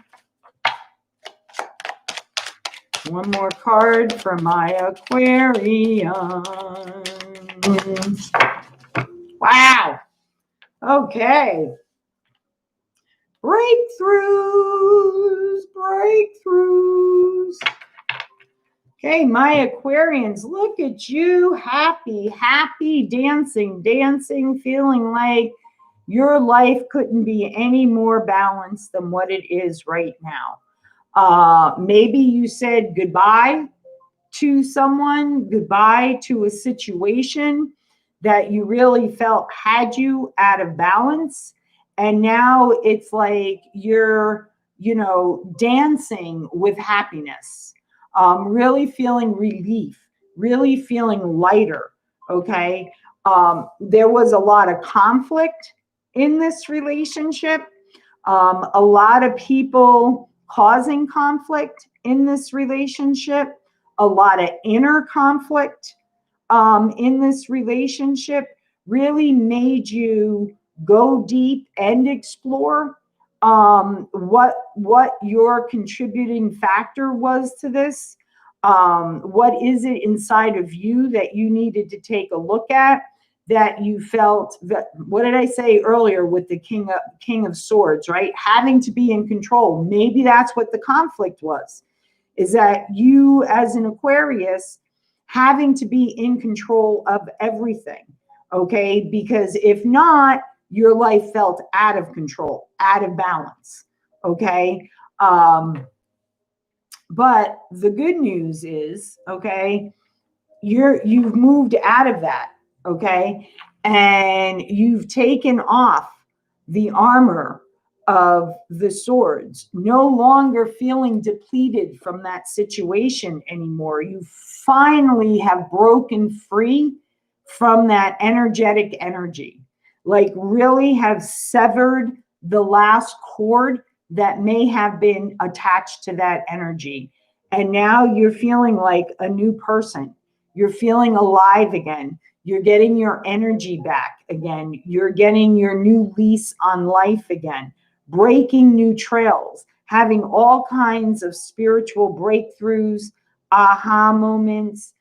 One more card for my Aquarians. Wow. Okay. Breakthroughs, breakthroughs. Okay, my Aquarians, look at you, happy, happy, dancing, dancing, feeling like your life couldn't be any more balanced than what it is right now. Maybe you said goodbye to someone, goodbye to a situation that you really felt had you out of balance. And now it's like you're, you know, dancing with happiness, really feeling relief, really feeling lighter. Okay. There was a lot of conflict in this relationship. A lot of people causing conflict in this relationship, a lot of inner conflict in this relationship really made you go deep and explore what your contributing factor was to this. What is it inside of you that you needed to take a look at, that you felt that, what did I say earlier with the King of Swords, right? Having to be in control. Maybe that's what the conflict was, is that you as an Aquarius having to be in control of everything, okay? Because if not, your life felt out of control, out of balance, okay? But the good news is, okay, you've moved out of that, okay? And you've taken off the armor of the swords, no longer feeling depleted from that situation anymore. You finally have broken free from that energetic energy, like really have severed the last cord that may have been attached to that energy. And now you're feeling like a new person. You're feeling alive again. You're getting your energy back again. You're getting your new lease on life again, breaking new trails, having all kinds of spiritual breakthroughs, aha moments,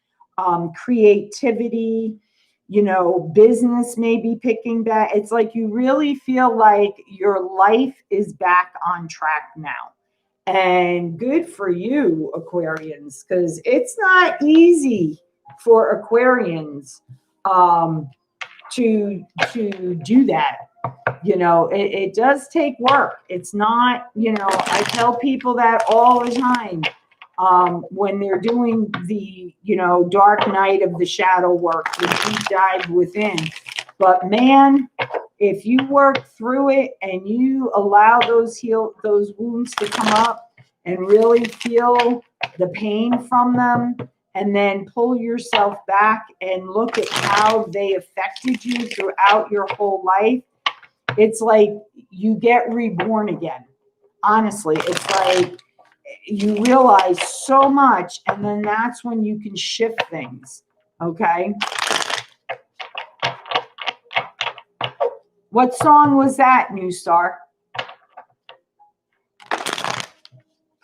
creativity, you know, business may be picking back. It's like you really feel like your life is back on track now. And good for you, Aquarians, because it's not easy for Aquarians to do that. You know, it does take work. It's not, you know, I tell people that all the time when they're doing the, you know, dark night of the shadow work, the deep dive within. But man, if you work through it and you allow those wounds to come up and really feel the pain from them, and then pull yourself back and look at how they affected you throughout your whole life, it's like you get reborn again. Honestly, it's like you realize so much, and then that's when you can shift things. Okay. What song was that, New Star?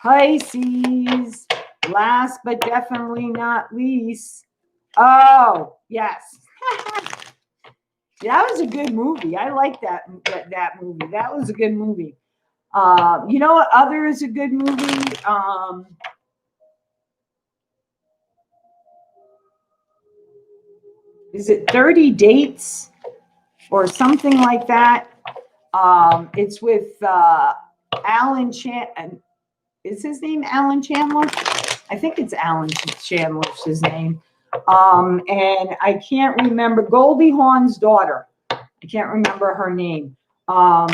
Pisces, last but definitely not least. Oh, yes. That was a good movie. I like that movie. That was a good movie. You know what other is a good movie? Is it 30 Dates or something like that? It's with Alan Chandler. Is his name Alan Chandler? I think it's Alan Chandler's his name. And I can't remember Goldie Hawn's daughter. I can't remember her name. I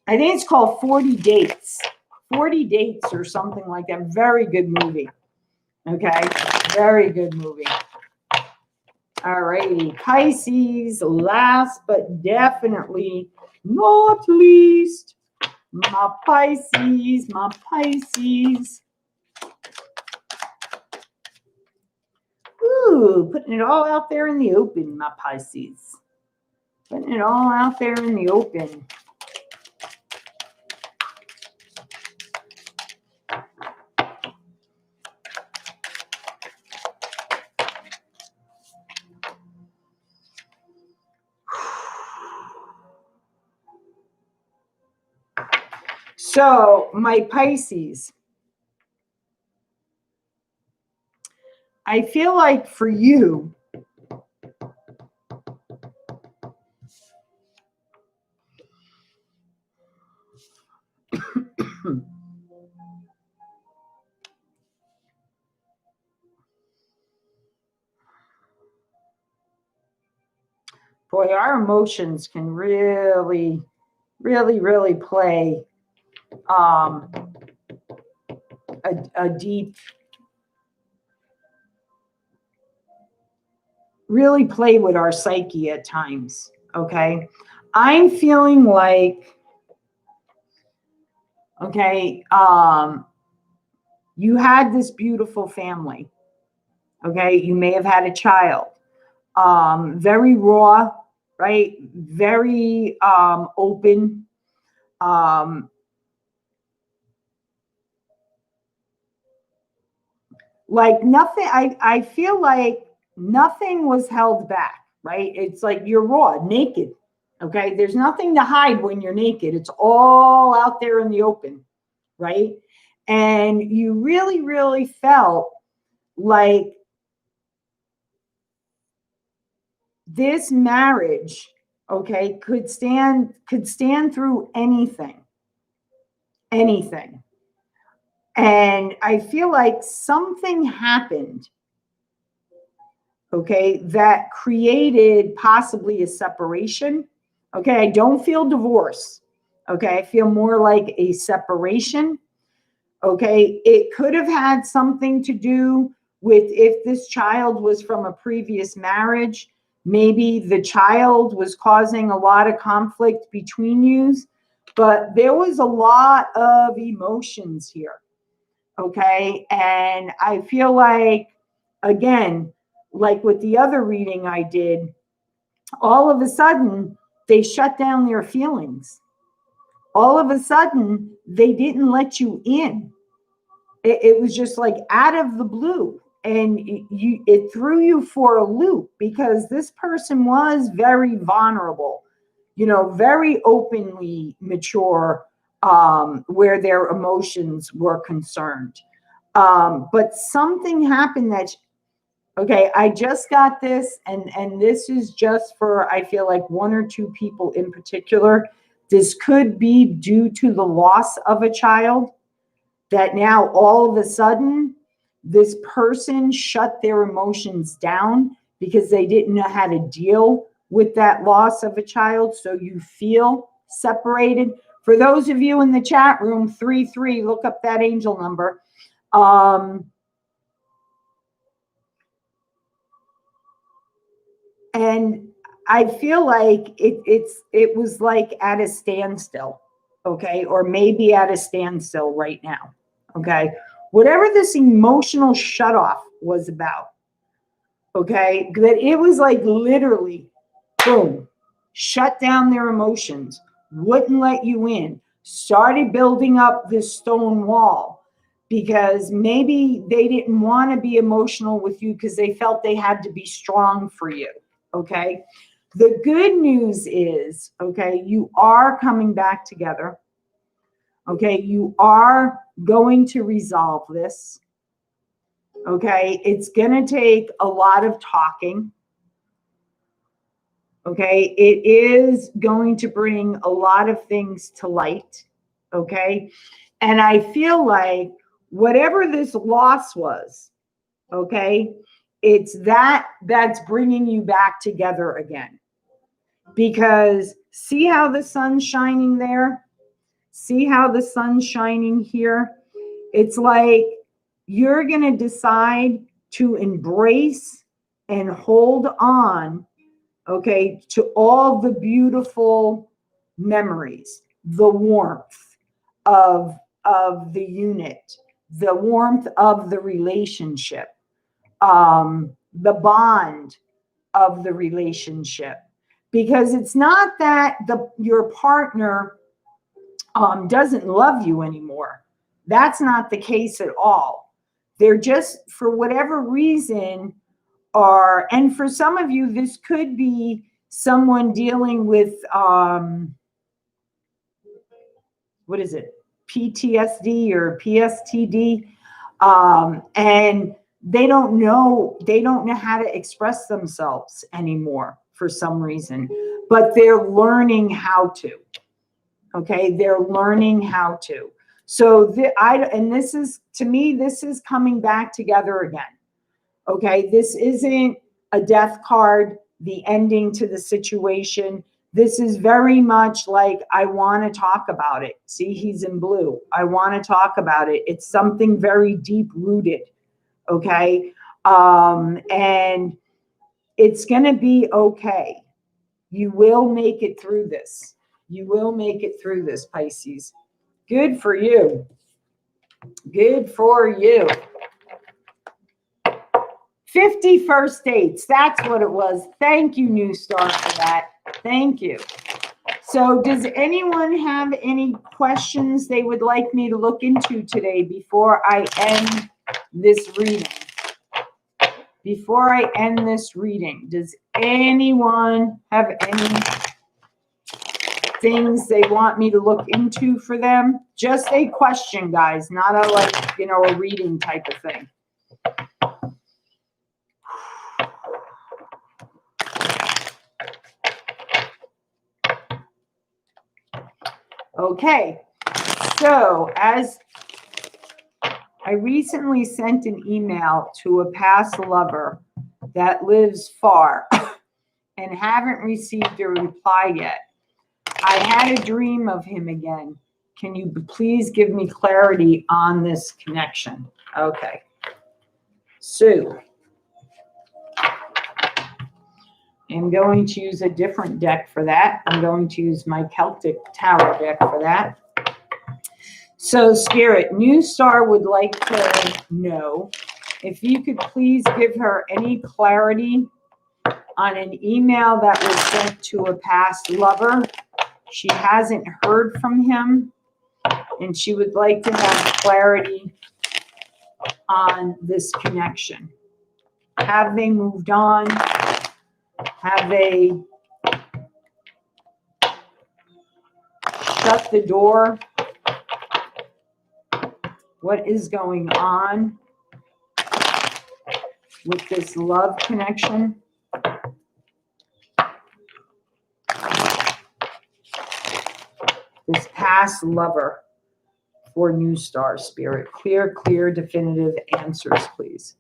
think it's called 40 Dates. 40 Dates or something like that. Very good movie. Okay. Very good movie. All righty. Pisces, last but definitely not least. My Pisces, my Pisces. Ooh, putting it all out there in the open, my Pisces. Putting it all out there in the open. So, my Pisces, I feel like for you, boy, our emotions can really, really, really play a deep, really play with our psyche at times. Okay. I'm feeling like, okay, you had this beautiful family. Okay. You may have had a child. Very raw, right? Very open. Like nothing, I feel like nothing was held back, right? It's like you're raw, naked. Okay. There's nothing to hide when you're naked. It's all out there in the open, right? And you really, really felt like this marriage, okay, could stand through anything. Anything. And I feel like something happened, okay, that created possibly a separation. Okay, I don't feel divorce. Okay, I feel more like a separation. Okay, it could have had something to do with if this child was from a previous marriage. Maybe the child was causing a lot of conflict between you, but there was a lot of emotions here. Okay. And I feel like, again, like with the other reading I did, all of a sudden they shut down their feelings. All of a sudden they didn't let you in. It was just like out of the blue. And it threw you for a loop because this person was very vulnerable, very openly mature, where their emotions were concerned. But something happened that, okay, I just got this, and this is just for, I feel like one or two people in particular. This could be due to the loss of a child, that now all of a sudden this person shut their emotions down because they didn't know how to deal with that loss of a child. So you feel separated. For those of you in the chat room, 33, look up that angel number. And I feel like it was like at a standstill, okay, or maybe at a standstill right now, Okay. Whatever this emotional shutoff was about. Okay. That it was like literally, boom, shut down their emotions, wouldn't let you in, started building up this stone wall because maybe they didn't want to be emotional with you because they felt they had to be strong for you. Okay. The good news is, okay, you are coming back together. Okay. You are going to resolve this. Okay. It's going to take a lot of talking. Okay. It is going to bring a lot of things to light. Okay. And I feel like whatever this loss was, okay, it's that's bringing you back together again. Because see how the sun's shining there? See how the sun's shining here? It's like you're going to decide to embrace and hold on, okay, to all the beautiful memories, the warmth of the unit, the warmth of the relationship, the bond of the relationship. Because it's not that your partner doesn't love you anymore. That's not the case at all. They're just, for whatever reason, and for some of you, this could be someone dealing with, what is it? PTSD or PSTD. And they don't know how to express themselves anymore for some reason, but they're learning how to. Okay. They're learning how to. So this is, to me, this is coming back together again. Okay. This isn't a death card, the ending to the situation. This is very much like, I want to talk about it. See, he's in blue. I want to talk about it. It's something very deep rooted. Okay. And it's going to be okay. You will make it through this. You will make it through this, Pisces. Good for you. Good for you. 50 first dates. That's what it was. Thank you, New Star, for that. Thank you. So does anyone have any questions they would like me to look into today before I end this reading? Before I end this reading, does anyone have any things they want me to look into for them? Just a question, guys, not a a reading type of thing. Okay, so as I recently sent an email to a past lover that lives far and haven't received a reply yet. I had a dream of him again. Can you please give me clarity on this connection? Okay. So I'm going to use a different deck for that. I'm going to use my Celtic Tarot deck for that. So Spirit, New Star would like to know if you could please give her any clarity on an email that was sent to a past lover. She hasn't heard from him, and she would like to have clarity on this connection. Have they moved on? Have they shut the door? What is going on with this love connection? This past lover for New Star, Spirit. Clear, clear, definitive answers, please.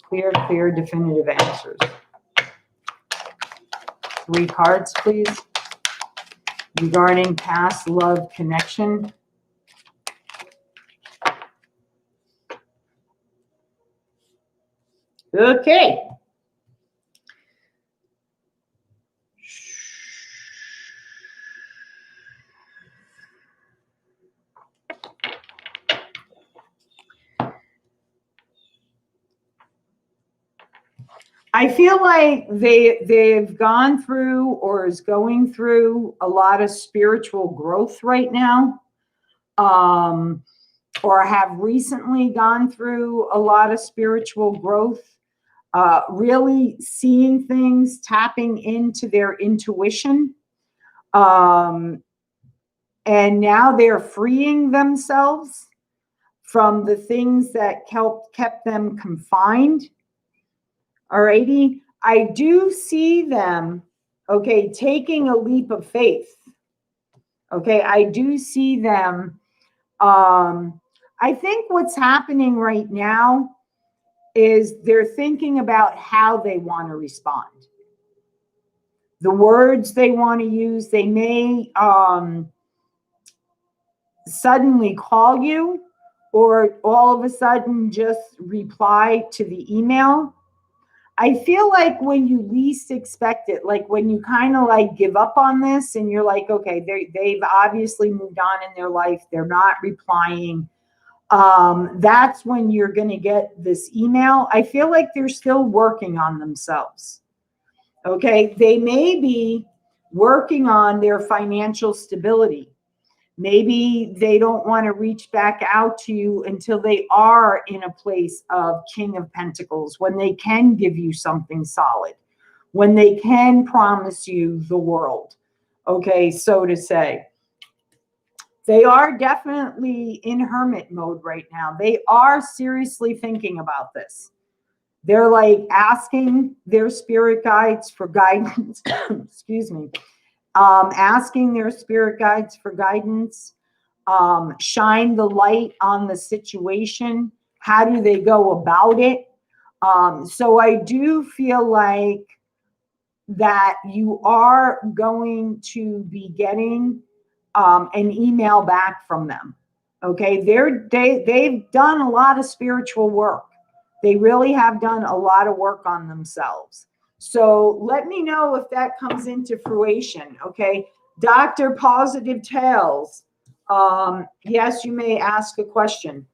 Clear, clear, definitive answers. 3 cards, please. Regarding past love connection. Okay. I feel like they've gone through or is going through a lot of spiritual growth right now, or have recently gone through a lot of spiritual growth, really seeing things, tapping into their intuition. And now they're freeing themselves from the things that kept them confined. Alrighty, I do see them, okay, taking a leap of faith. Okay, I do see them. I think what's happening right now is they're thinking about how they want to respond. The words they want to use. They may suddenly call you, or all of a sudden just reply to the email. I feel like when you least expect it, like when you kind of like give up on this and you're like, okay, they've obviously moved on in their life. They're not replying. That's when you're going to get this email. I feel like they're still working on themselves. Okay. They may be working on their financial stability. Maybe they don't want to reach back out to you until they are in a place of King of Pentacles, when they can give you something solid, when they can promise you the world. Okay, so to say. They are definitely in hermit mode right now. They are seriously thinking about this. They're like asking their spirit guides for guidance. Excuse me. Asking their spirit guides for guidance, shine the light on the situation. How do they go about it? So I do feel like that you are going to be getting an email back from them. Okay, they've done a lot of spiritual work. They really have done a lot of work on themselves. So let me know if that comes into fruition. Okay, Dr. Positive Tales. Yes, you may ask a question.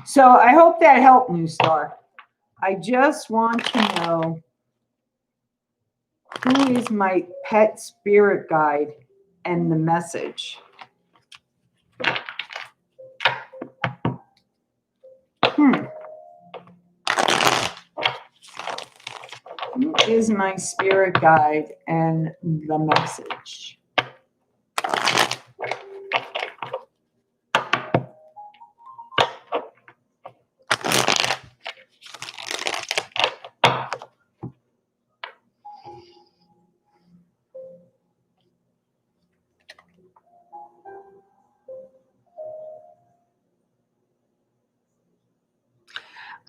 So I hope that helped, New Star. I just want to know, who is my pet spirit guide and the message? Who is my spirit guide and the message?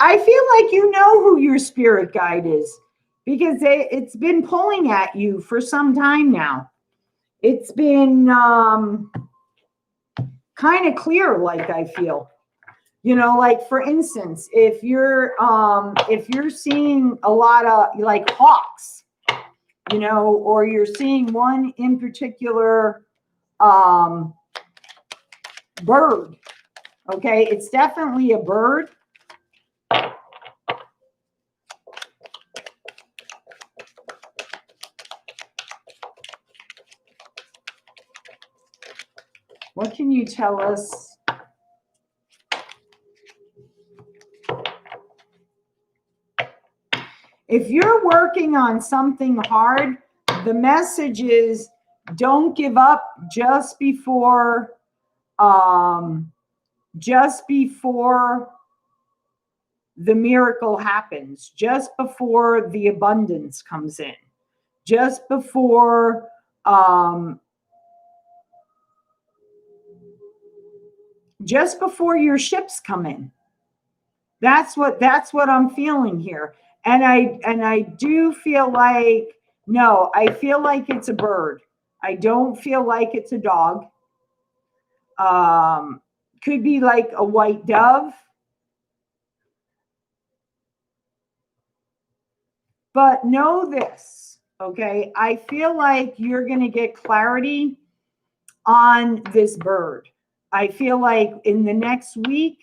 I feel like you know who your spirit guide is, because it's been pulling at you for some time now. It's been kind of clear, like I feel. You know, like for instance, if you're seeing a lot of like hawks, you know, or you're seeing one in particular bird. Okay, it's definitely a bird. What can you tell us? If you're working on something hard, the message is don't give up just before the miracle happens, just before the abundance comes in, just before your ships come in. That's what I'm feeling here. And I do feel like, no, I feel like it's a bird. I don't feel like it's a dog. Could be like a white dove. But know this, okay? I feel like you're going to get clarity on this bird. I feel like in the next week,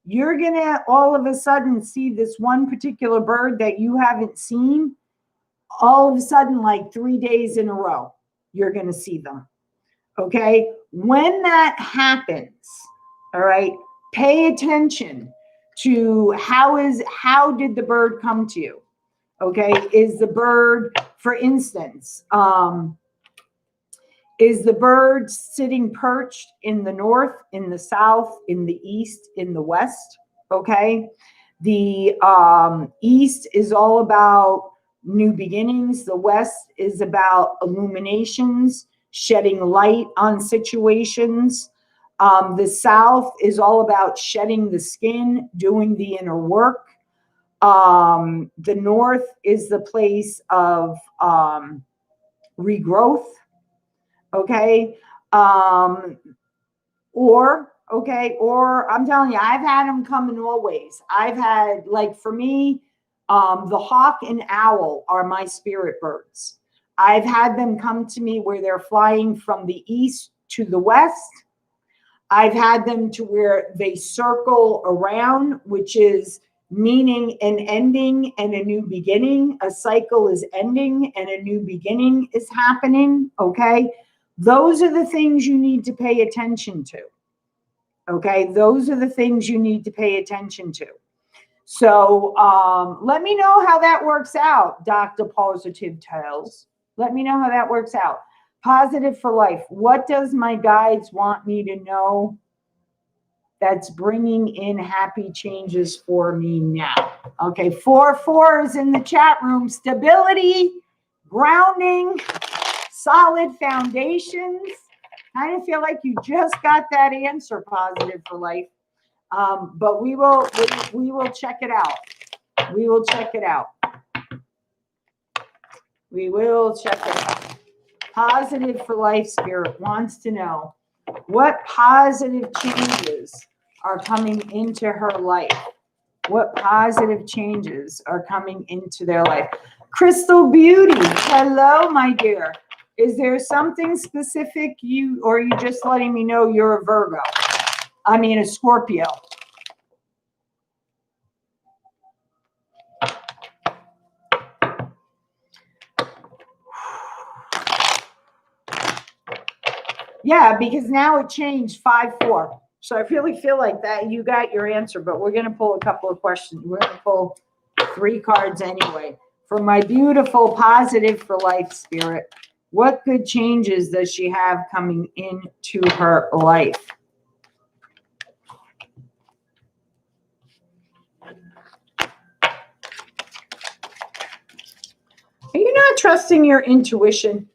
you're going to all of a sudden see this one particular bird that you haven't seen. All of a sudden, like 3 days in a row, you're going to see them. Okay? When that happens, all right, pay attention to how did the bird come to you? Okay? Is the bird, for instance, is the bird sitting perched in the north, in the south, in the east, in the west? Okay. The east is all about new beginnings. The west is about illuminations, shedding light on situations. The south is all about shedding the skin, doing the inner work. The north is the place of regrowth. Okay. Or I'm telling you, I've had them come in all ways. I've had, like, for me, the hawk and owl are my spirit birds. I've had them come to me where they're flying from the east to the west. I've had them to where they circle around, which is meaning an ending and a new beginning. A cycle is ending and a new beginning is happening. Okay. Those are the things you need to pay attention to. Okay. Those are the things you need to pay attention to. So let me know how that works out, Dr. Positive Tales. Let me know how that works out. Positive for life. What does my guides want me to know that's bringing in happy changes for me now? Okay, 4 is in the chat room. Stability, grounding, solid foundations. I kind of feel like you just got that answer, Positive for life. But we will check it out. We will check it out. We will check it out. Positive for life spirit wants to know what positive changes are coming into her life. What positive changes are coming into their life? Crystal Beauty, hello, my dear. Is there something specific or are you just letting me know you're a Virgo? I mean, a Scorpio. Yeah, because now it changed 5-4. So I really feel like that you got your answer, but we're going to pull a couple of questions. We're going to pull 3 cards anyway. For my beautiful positive for life spirit, what good changes does she have coming into her life? Are you not trusting your intuition?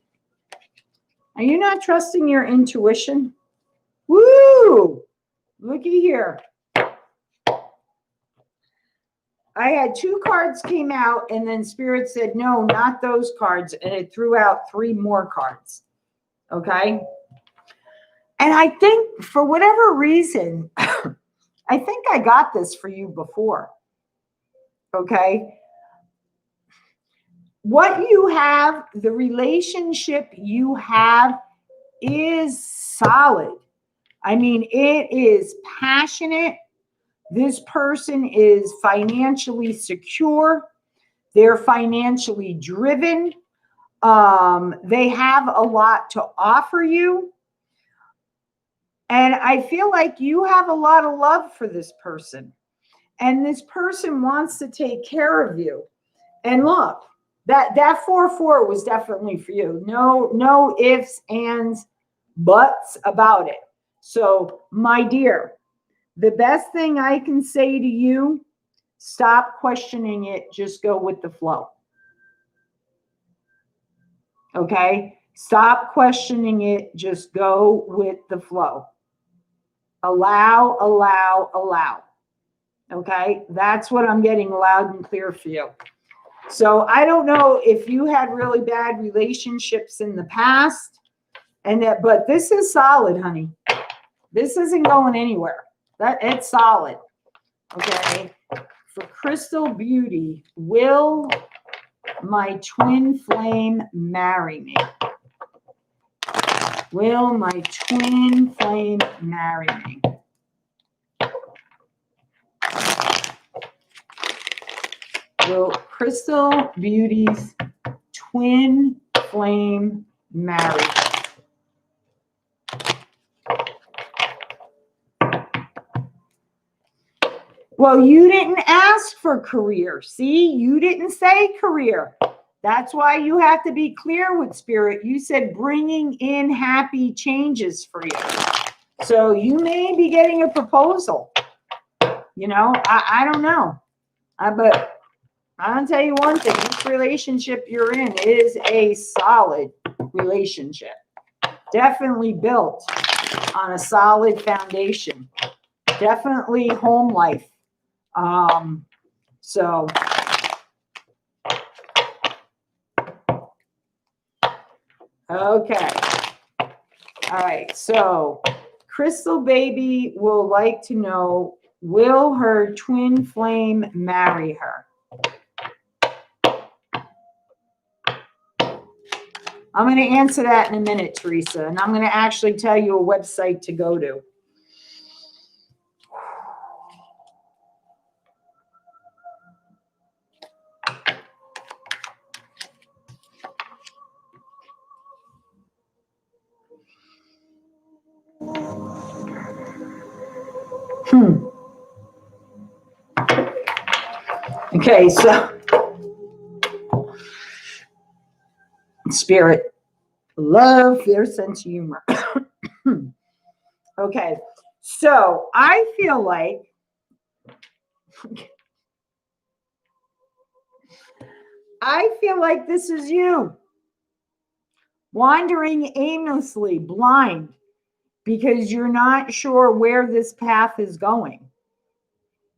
Are you not trusting your intuition? Woo! Looky here. I had 2 cards came out, and then Spirit said, no, not those cards. And it threw out 3 more cards. Okay. And I think for whatever reason, I think I got this for you before. Okay. What you have, the relationship you have is solid. I mean, it is passionate. This person is financially secure. They're financially driven. They have a lot to offer you. And I feel like you have a lot of love for this person. And this person wants to take care of you. And look, that 4-4 was definitely for you. No ifs, ands, buts about it. So, my dear, the best thing I can say to you, stop questioning it. Just go with the flow. Okay? Stop questioning it. Just go with the flow. Allow, allow, allow. Okay? That's what I'm getting loud and clear for you. So I don't know if you had really bad relationships in the past, but this is solid, honey. This isn't going anywhere. It's solid. Okay. For Crystal Beauty, will my twin flame marry me? Will my twin flame marry me? Will Crystal Beauty's twin flame marry? Well, you didn't ask for career. See, you didn't say career. That's why you have to be clear with Spirit. You said bringing in happy changes for you. So you may be getting a proposal. You know, I don't know. But I'll tell you one thing. This relationship you're in is a solid relationship. Definitely built on a solid foundation. Definitely home life. So okay. All right. So Crystal Baby will like to know, will her twin flame marry her? I'm going to answer that in a minute, Teresa, and I'm going to actually tell you a website to go to. Okay, so Spirit, love their sense of humor. Okay, so I feel like this is you wandering aimlessly, blind, because you're not sure where this path is going.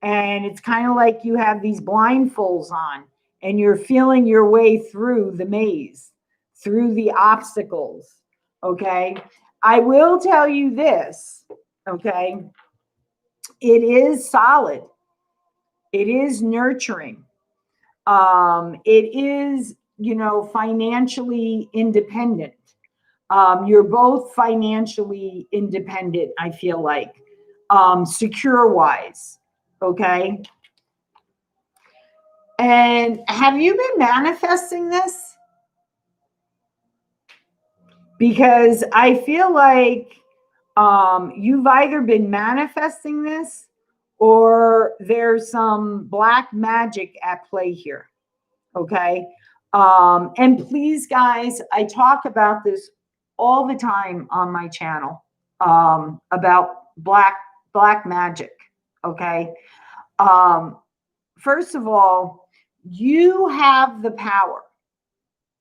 And it's kind of like you have these blindfolds on and you're feeling your way through the maze, through the obstacles. Okay. I will tell you this. Okay. It is solid. It is nurturing. It is, you know, financially independent. You're both financially independent, I feel like, secure wise. Okay. And have you been manifesting this? Because I feel like you've either been manifesting this or there's some black magic at play here. Okay. And please, guys, I talk about this all the time on my channel about black magic. Okay. First of all, you have the power.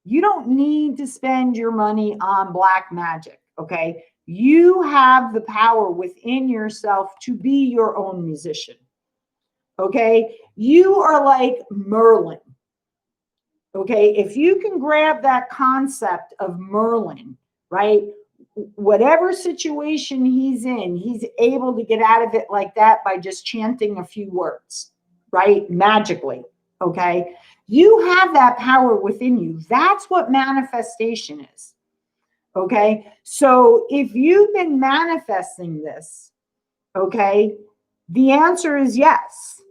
You don't need to spend your money on black magic. Okay. You have the power within yourself to be your own musician. Okay. You are like Merlin. Okay. If you can grab that concept of Merlin, right? Whatever situation he's in, he's able to get out of it like that by just chanting a few words, right? Magically. Okay. You have that power within you. That's what manifestation is. Okay. So if you've been manifesting this, okay, the answer is yes.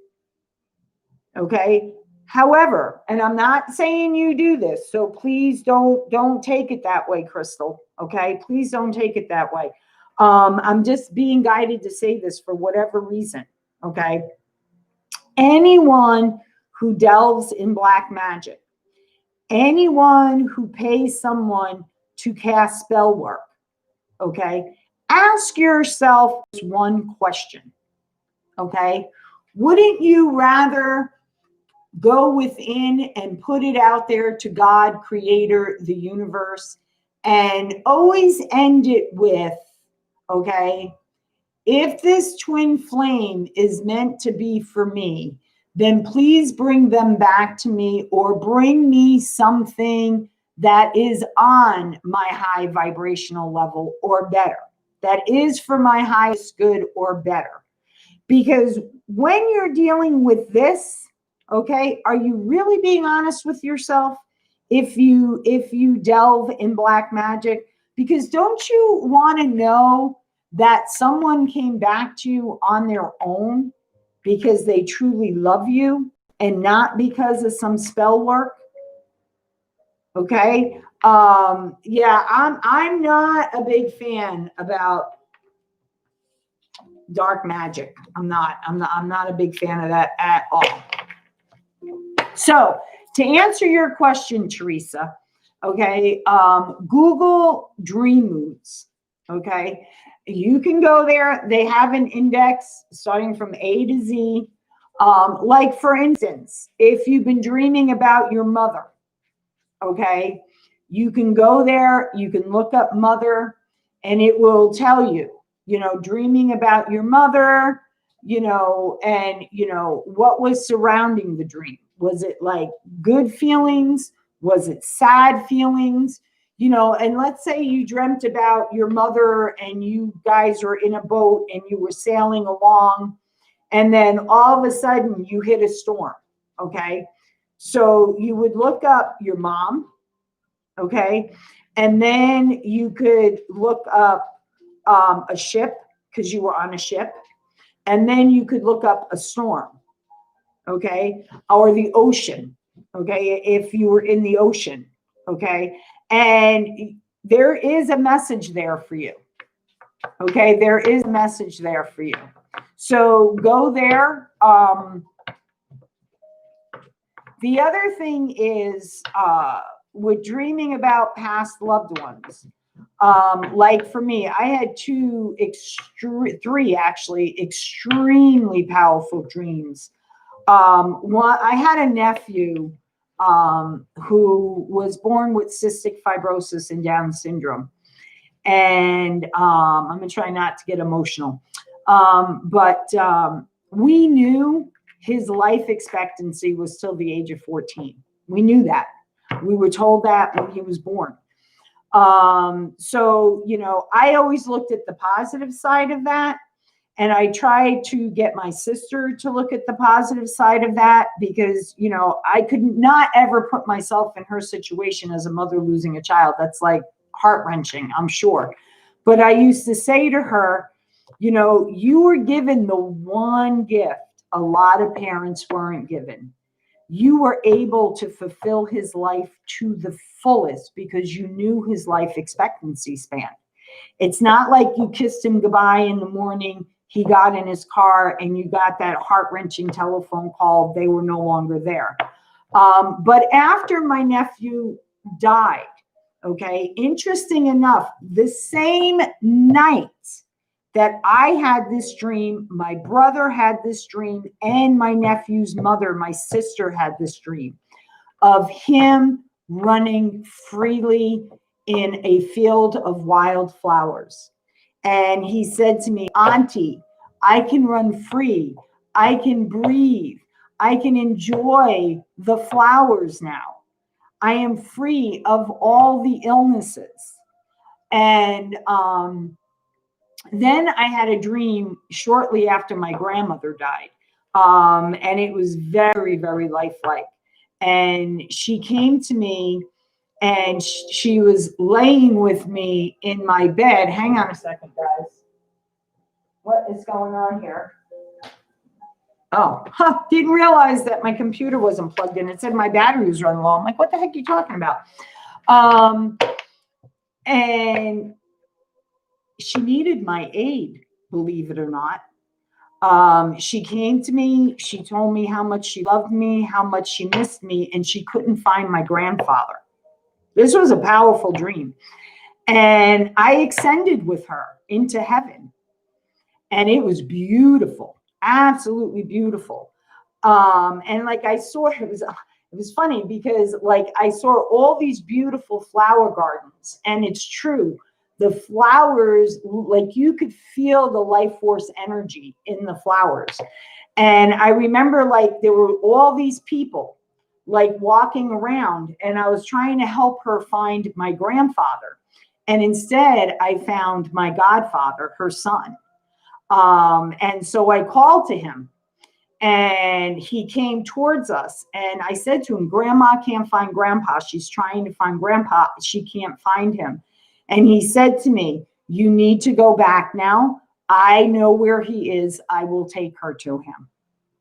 Okay. However, and I'm not saying you do this, so please don't take it that way, Crystal. Okay. Please don't take it that way. I'm just being guided to say this for whatever reason. Okay. Anyone who delves in black magic, anyone who pays someone to cast spell work, okay, ask yourself one question, okay? Wouldn't you rather go within and put it out there to God, Creator, the universe, and always end it with, okay, if this twin flame is meant to be for me, then please bring them back to me or bring me something that is on my high vibrational level or better. that is for my highest good or better. Because when you're dealing with this, okay, are you really being honest with yourself if you delve in black magic? Because don't you want to know that someone came back to you on their own because they truly love you and not because of some spell work? Okay. Yeah, I'm not a big fan about dark magic. I'm not a big fan of that at all. So to answer your question, Teresa, okay, Google dream moods. Okay. You can go there. They have an index starting from A to Z. Like for instance, if you've been dreaming about your mother, okay, you can go there, you can look up mother, and it will tell you, dreaming about your mother, and, what was surrounding the dream. Was it like good feelings? Was it sad feelings? And let's say you dreamt about your mother and you guys are in a boat and you were sailing along, and then all of a sudden you hit a storm. Okay. So you would look up your mom. Okay. And then you could look up a ship because you were on a ship. And then you could look up a storm. Okay. Or the ocean. Okay. If you were in the ocean. Okay. And there is a message there for you. Okay. There is a message there for you. So go there. The other thing is with dreaming about past loved ones. Like for me, I had three actually extremely powerful dreams. One, I had a nephew who was born with cystic fibrosis and Down syndrome. And I'm going to try not to get emotional. But we knew his life expectancy was till the age of 14. We knew that. We were told that when he was born. So, I always looked at the positive side of that. And I tried to get my sister to look at the positive side of that because, I could not ever put myself in her situation as a mother losing a child. That's like heart-wrenching, I'm sure. But I used to say to her, you were given the one gift a lot of parents weren't given. You were able to fulfill his life to the fullest because you knew his life expectancy span. It's not like you kissed him goodbye in the morning, he got in his car, and you got that heart-wrenching telephone call, they were no longer there. But after my nephew died, okay, interesting enough, the same night that I had this dream, my brother had this dream, and my nephew's mother, my sister, had this dream of him running freely in a field of wildflowers. And he said to me, Auntie, I can run free. I can breathe. I can enjoy the flowers now. I am free of all the illnesses. And then I had a dream shortly after my grandmother died. And it was very, very lifelike. And she came to me and she was laying with me in my bed. Hang on a second, guys. What is going on here? Oh, didn't realize that my computer wasn't plugged in. It said my battery was running low. I'm like, what the heck are you talking about? And she needed my aid, believe it or not. She came to me. She told me how much she loved me, how much she missed me, and she couldn't find my grandfather. This was a powerful dream. And I ascended with her into heaven. And it was beautiful, absolutely beautiful. And like I saw, it was funny because like I saw all these beautiful flower gardens. And it's true. The flowers, like you could feel the life force energy in the flowers. And I remember like there were all these people like walking around, and I was trying to help her find my grandfather. And instead, I found my godfather, her son. And so I called to him, and he came towards us. And I said to him, Grandma can't find Grandpa. She's trying to find Grandpa. She can't find him. And he said to me, you need to go back now. I know where he is. I will take her to him.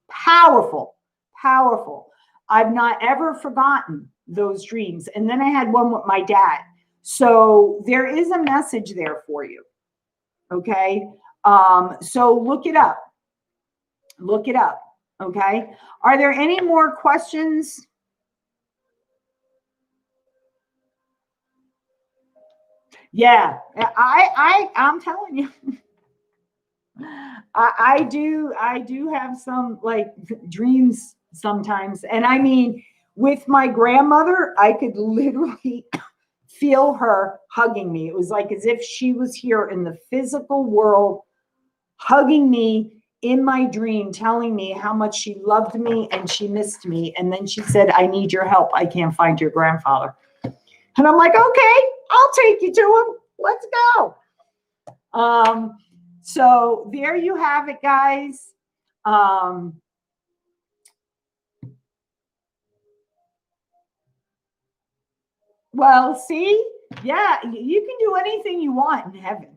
Powerful, powerful. I've not ever forgotten those dreams. And then I had one with my dad. So there is a message there for you. Okay. So look it up. Look it up. Okay. Are there any more questions? Yeah, I'm telling you. I do have some like dreams sometimes. And I mean, with my grandmother, I could literally feel her hugging me. It was like as if she was here in the physical world, hugging me in my dream, telling me how much she loved me and she missed me. And then she said, I need your help. I can't find your grandfather. And I'm like, okay, I'll take you to him. Let's go. So there you have it, guys. Well, see, yeah, you can do anything you want in heaven,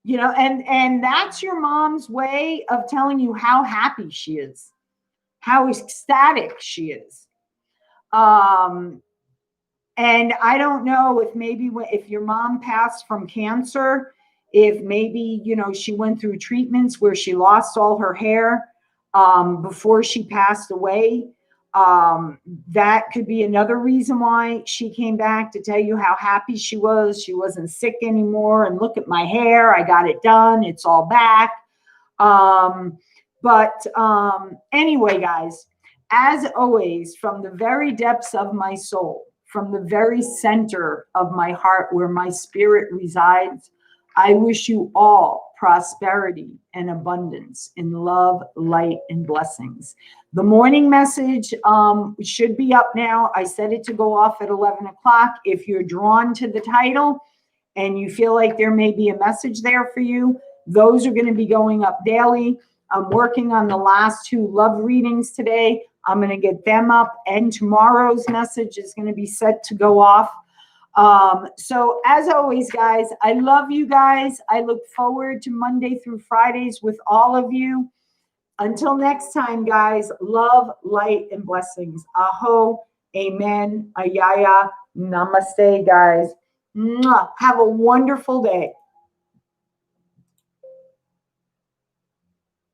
you know, and that's your mom's way of telling you how happy she is, how ecstatic she is. And I don't know if maybe if your mom passed from cancer, if maybe, you know, she went through treatments where she lost all her hair before she passed away. That could be another reason why she came back to tell you how happy she was. She wasn't sick anymore. And look at my hair. I got it done. It's all back. Anyway, guys, as always, from the very depths of my soul, from the very center of my heart where my spirit resides, I wish you all prosperity and abundance in love, light, and blessings. The morning message should be up now. I set it to go off at 11 o'clock. If you're drawn to the title and you feel like there may be a message there for you, those are going to be going up daily. I'm working on the last 2 love readings today. I'm going to get them up, and tomorrow's message is going to be set to go off. So as always, guys, I love you guys. I look forward to Monday through Fridays with all of you. Until next time, guys, love, light, and blessings. Aho, amen, ayaya, namaste, guys. Mwah. Have a wonderful day.